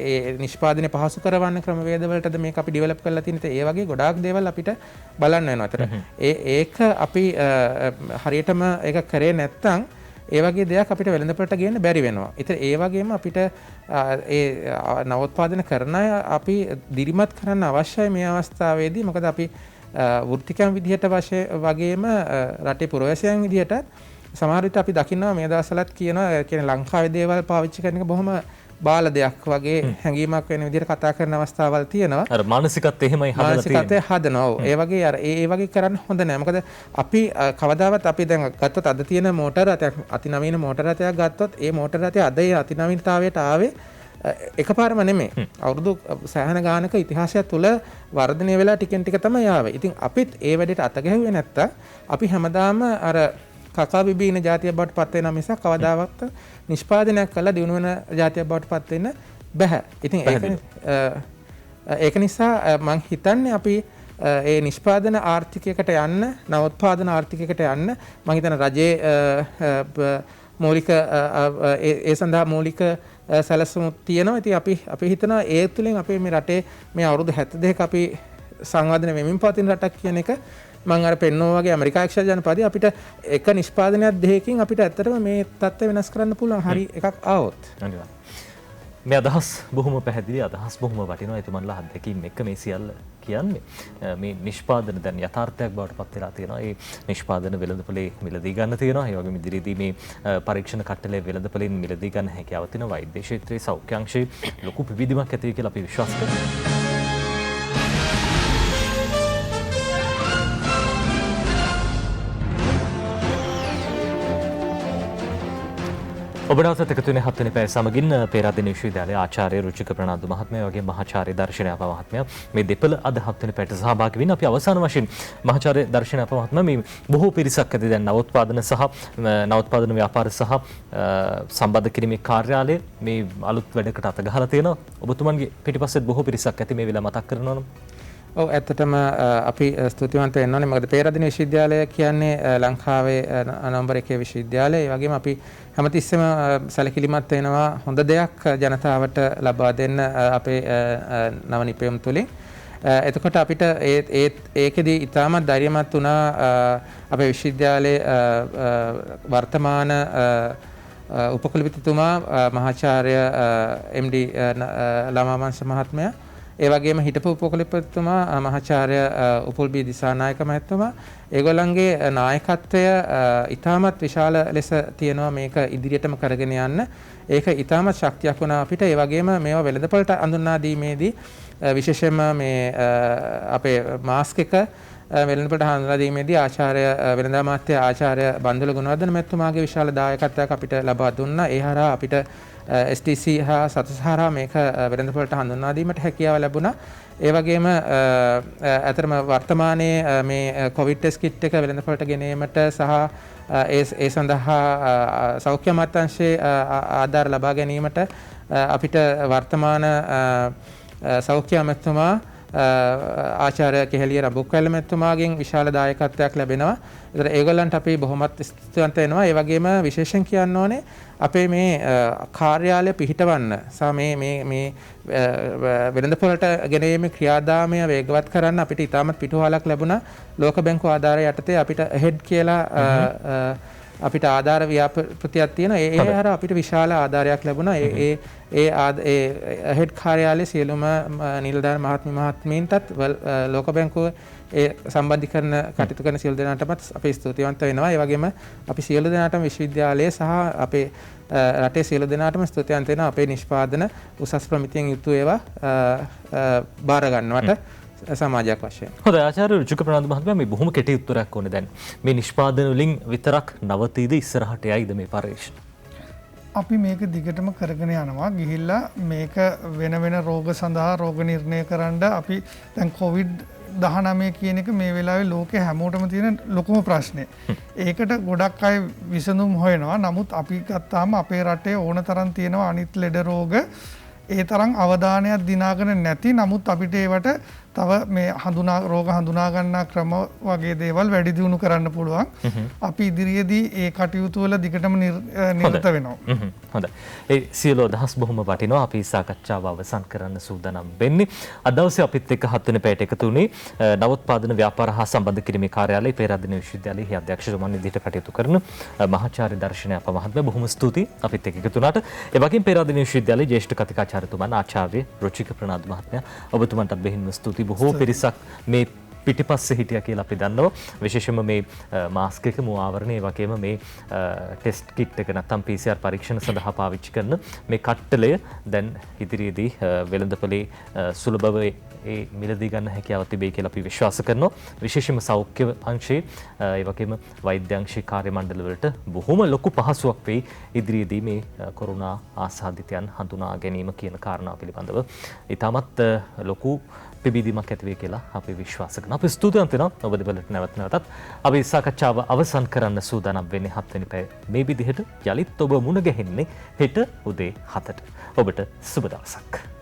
ඒ නිෂ්පාදනය පහසු කරවන්න ක්‍රමවේද වලටද මේක අපි ඩෙවලොප් කරලා තියෙන. ඒ වගේ ගොඩාක් දේවල් අපිට බලන්න වෙනවා. අතට ඒක අපි හරියටම ඒක කරේ නැත්නම් ඒ වගේ දෙයක් අපිට වෙළඳපොළට ගේන්න බැරි වෙනවා. ඉතින් ඒ වගේම අපිට ඒ නවෝත්පාදන කරන අය අපි දිරිමත් කරන්න අවශ්‍යයි මේ අවස්ථාවේදී. මොකද අපි වෘත්තිකයන් විදිහට වගේම රටේ පුරවැසියන් විදිහට සමහර විට අපි දකිනවා මේ දවස්වලත් කියනවා කියන ලංකාවේ දේවල් පාවිච්චි කරන එක බොහොම බාල දෙයක් වගේ හැඟීමක් වෙන විදිහට කතා කරන අවස්ථාවල් තියෙනවා. අර මානසිකත්වය එහෙමයි හදලා තියෙන්නේ. මානසිකත්වය හදනවා. ඔව්. ඒ වගේ අර ඒ වගේ කරන්න හොඳ නෑ. මොකද අපි කවදාවත් අපි දැන් ගත්තොත් අද තියෙන මෝටර රථයක් අතිනවීන මෝටර රථයක් ගත්තොත් ඒ මෝටර රථය අද ඒ අතිනවීනතාවයට ආවේ එකපාරම නෙමෙයි. අවුරුදු සෑහෙන ගානක ඉතිහාසය තුළ වර්ධනය වෙලා ටිකෙන් ටික තමයි ආවේ. ඉතින් අපිත් ඒ වැඩේට අත ගැහුවේ නැත්තම් අපි හැමදාම අර කකා බිබී ඉන ජාතියක් බවට පත් වෙනා මිසක් කවදාවත් නිෂ්පාදනයක් කළා දිනු වෙන ජාතියක් බවට පත් වෙන්න බෑ. ඉතින් ඒක නිසා මම හිතන්නේ අපි ඒ නිෂ්පාදන ආර්ථිකයකට යන්න, නවෝත්පාදන ආර්ථිකයකට යන්න මම හිතන රජයේ මූලික ඒ සඳහා මූලික සැලසුම් තියෙනවා. ඉතින් අපි හිතනවා ඒ තුලින් අපේ මේ රටේ මේ අවුරුදු 72ක අපි සංවර්ධන වෙමින් පවතින රටක් කියන එක මම අර පෙන්නවා වගේ ඇමරිකා එක්ෂණ ජනපදයේ අපිට එක නිෂ්පාදනයක් දෙකකින් අපිට ඇත්තටම මේ තත්ත්වය වෙනස් කරන්න පුළුවන් හරි එකක් ආවොත්. මේ අදහස් බොහොම පැහැදිලි, අදහස් බොහොම වටිනවා. එතුමන්ලා අත්දැකීම් එක්ක මේ සියල්ල කියන්නේ මේ නිෂ්පාදන දැන් යථාර්ථයක් බවට පත් වෙලා තියෙනවා. ඒ නිෂ්පාදන වෙළඳපොලේ මිලදී ගන්න තියෙනවා. ඒ වගේම ඉදිරියේදී මේ පරීක්ෂණ කට්ටලේ වෙළඳපොලෙන් මිලදී ගන්න හැකියාව තියෙනවා. වෛද්‍ය ක්ෂේත්‍රයේ සෞඛ්‍ය අංශයේ ලොකු පිබිදීමක් ඇති වෙයි කියලා අපි විශ්වාස කරනවා. ඔබ නැවතත් එකතු වෙන 7 වෙනි පැය සමගින් පේරාදෙණිය විශ්වවිද්‍යාලයේ ආචාර්ය රුචික ප්‍රනාන්දු මහත්මයා වගේ මහාචාර්ය දර්ශනයාප මහත්මයා මේ දෙපළ අද 7 වෙනි පැයට සහභාගී වෙන අපි අවසාන වශයෙන් මහාචාර්ය දර්ශනයාප මහත්මයා මේ බොහෝ පිරිසක් ඇති දැන් නවෝත්පාදන සහ නවෝත්පාදන ව්‍යාපාර සහ සම්බන්ධ කිරීමේ කාර්යාලය මේ අලුත් වැඩකට අත ගහලා තියෙනවා. ඔබතුමන්ගේ පිටිපස්සෙත් බොහෝ පිරිසක් ඇති මේ වෙලාව මතක් කරනවා නම්. ඔව් ඇත්තටම අපි ස්තුතිවන්ත වෙන්න ඕනේ. මොකද පේරාදෙණිය විශ්වවිද්‍යාලය කියන්නේ ලංකාවේ නම්බර 1 විශ්වවිද්‍යාලය. ඒ වගේම අපි හැමතිස්සෙම සැලකිලිමත් වෙනවා හොඳ දෙයක් ජනතාවට ලබා දෙන්න අපේ නව නිපැයුම් තුලින්. එතකොට අපිට ඒකෙදී ඉතාමත් ධෛර්යමත් වුණා අපේ විශ්වවිද්‍යාලයේ වර්තමාන උපකුලපතිතුමා මහාචාර්ය MD ළමාවංශ මහත්මයා, ඒ වගේම හිටපු උපකුලපතිතුමා මහාචාර්ය උපුල්බී දිසානායක මහත්මයා. ඒගොල්ලන්ගේ නායකත්වය ඉතාමත් විශාල ලෙස තියෙනවා මේක ඉදිරියටම කරගෙන යන්න. ඒක ඉතාමත් ශක්තියක් වුණා අපිට. ඒ වගේම මේවා වෙළඳපොළට අඳුන්වා දීමේදී විශේෂයෙන්ම මේ අපේ මාස්ක් එක වෙළඳපොළට හඳුන්වා දීමේදී ආචාර්ය වෙළඳ අමාත්‍ය ආචාර්ය බන්දුල ගුණවර්ධන මහත්මයාගේ විශාල දායකත්වයක් අපිට ලබා දුන්නා. ඒ හරහා අපිට STC හා සතසහරා මේක වෙළඳපොළට හඳුන්වා දීමට හැකියාව ලැබුණා. ඒ වගේම අතරම වර්තමානයේ මේ කොවිඩ් ටෙස්ට් කිට් එක වෙළඳපොළට ගෙනීමට සහ ඒ සඳහා සෞඛ්‍ය අමාත්‍යාංශයේ ආධාර ලබා ගැනීමට අපිට වර්තමාන සෞඛ්‍ය අමාත්‍යතුමා ආචාර්ය කෙහෙලිය රඹුක්වැල්ල මහත්මයාගෙන් විශාල දායකත්වයක් ලැබෙනවා. ඒතර ඒගොල්ලන්ට අපි බොහොමත් ස්තුතිවන්ත වෙනවා. ඒ වගේම විශේෂයෙන් කියන්න ඕනේ අපේ මේ කාර්යාලය පිහිටවන්න සහ මේ වෙළඳපොළට ගෙනීමේ ක්‍රියාදාමය වේගවත් කරන්න අපිට ඉතාමත් පිටුවහලක් ලැබුණා. ලෝක බැංකුව ආධාරය යටතේ අපිට හෙඩ් කියලා අපිට ආධාර ව්‍යාපෘතියක් තියෙනවා. ඒ හරහා අපිට විශාල ආධාරයක් ලැබුණා. ඒ හෙඩ් කාර්යාලයේ සියලුම නිලධාරි මහත්මීන්ටත් ලෝක බැංකුව ඒ සම්බන්ධීකරණ කටයුතු කරන සියලු දෙනාටමත් අපි ස්තුතිවන්ත වෙනවා. ඒ වගේම අපි සියලු දෙනාටම විශ්වවිද්‍යාලයේ සහ අපේ රටේ සියලු දෙනාටම ස්තුතිවන්ත වෙනවා අපේ නිෂ්පාදන උසස් ප්‍රමිතියෙන් යුතු ඒවා බාර ගන්නවට සමාජයක් වශයෙන්. හොඳයි ආචාර්ය රුචික ප්‍රනාන්දු මහත්මයා මේ බොහොම කෙටි උත්තරයක් ඕනේ. දැන් මේ නිෂ්පාදන වලින් විතරක් නවතීද ඉස්සරහට යයිද මේ පරීක්ෂණ? අපි මේක දිගටම කරගෙන යනවා ගිහිල්ලා මේක වෙන වෙන රෝග සඳහා රෝග නිර්ණය කරන්න අපි දැන් COVID-19 කියන එක මේ වෙලාවේ ලෝකේ හැමෝටම තියෙන ලොකුම ප්‍රශ්නේ. ඒකට ගොඩක් අය විසඳුම් හොයනවා. නමුත් අපි ගත්තාම අපේ රටේ ඕන තරම් තියෙනවා අනිත් ලෙඩ රෝග ඒ තරම් අවධානයක් දිනාගෙන නැති. නමුත් අපිට ඒවට තව මේ රෝග හඳුනා ගන්නා ක්‍රම වගේ දේවල් වැඩි දියුණු කරන්න පුළුවන්. අපි ඉදිරියේදී ඒ කටයුතු වල දිගටම නිරත වෙනවා. හොඳයි. ඒ සියලු අදහස් බොහොම වටිනවා. අපි සාකච්ඡාව අවසන් කරන්න සූදානම් වෙන්නේ. අද දවසේ අපිත් එක්ක 7 වෙනි පැයට එකතු වුණේ නවෝත්පාදන ව්‍යාපාර හා සම්බන්ධ කිරීමේ කාර්යාලයේ පේරාදෙණිය විශ්වවිද්‍යාලයේ අධ්‍යක්ෂකතුමන් විදිහට කටයුතු කරන මහාචාර්ය දර්ශනය අප මහත්මයා බොහොම ස්තුතියි අපිත් එක්ක එකතු වුණාට. ඒ වගේම පේරාදෙණිය විශ්වවිද්‍යාලයේ ජ්‍යෙෂ්ඨ කතිකාචාර්යතුමන් ආචාර්ය රුචික ප්‍රනාන්දු මහත්මයා ඔබතුමන්ටත් බෙහෙවින්ම ස්තුතියි. බොහෝ පිරිසක් මේ පිටිපස්සේ හිටියා කියලා අපි දන්නවා. විශේෂයෙන්ම මේ මාස්ක් එක මුවාවරණය ඒ වගේම මේ ටෙස්ට් කිට් එක නැත්නම් PCR පරීක්ෂණ සඳහා පාවිච්චි කරන මේ කට්ටලය දැන් ඉදිරියේදී වෙළඳපොලේ සුලභව ඒ මිලදී ගන්න හැකියාව තිබේ කියලා අපි විශ්වාස කරනවා. විශේෂයෙන්ම සෞඛ්‍ය අංශයේ ඒ වගේම වෛද්‍ය අංශයේ කාර්ය මණ්ඩල වලට බොහොම ලොකු පහසුවක් වෙයි ඉදිරියේදී මේ කොරෝනා ආසාදිතයන් හඳුනා ගැනීම කියන කාරණාව පිළිබඳව. ඊටමත් ලොකු පිබිදීමක් ඇති වේ කියලා අපි විශ්වාස කරනවා. අපි ස්තුතිවන්ත වෙනවා ඔබ දෙපළට නැවතත්. අපි සාකච්ඡාව අවසන් කරන්න සූදානම් වෙන්නේ 7 වෙනි පැය මේ විදිහට යලිත් ඔබ මුණ ගැහෙන්නේ හෙට උදේ 7ට. ඔබට සුබ දවසක්.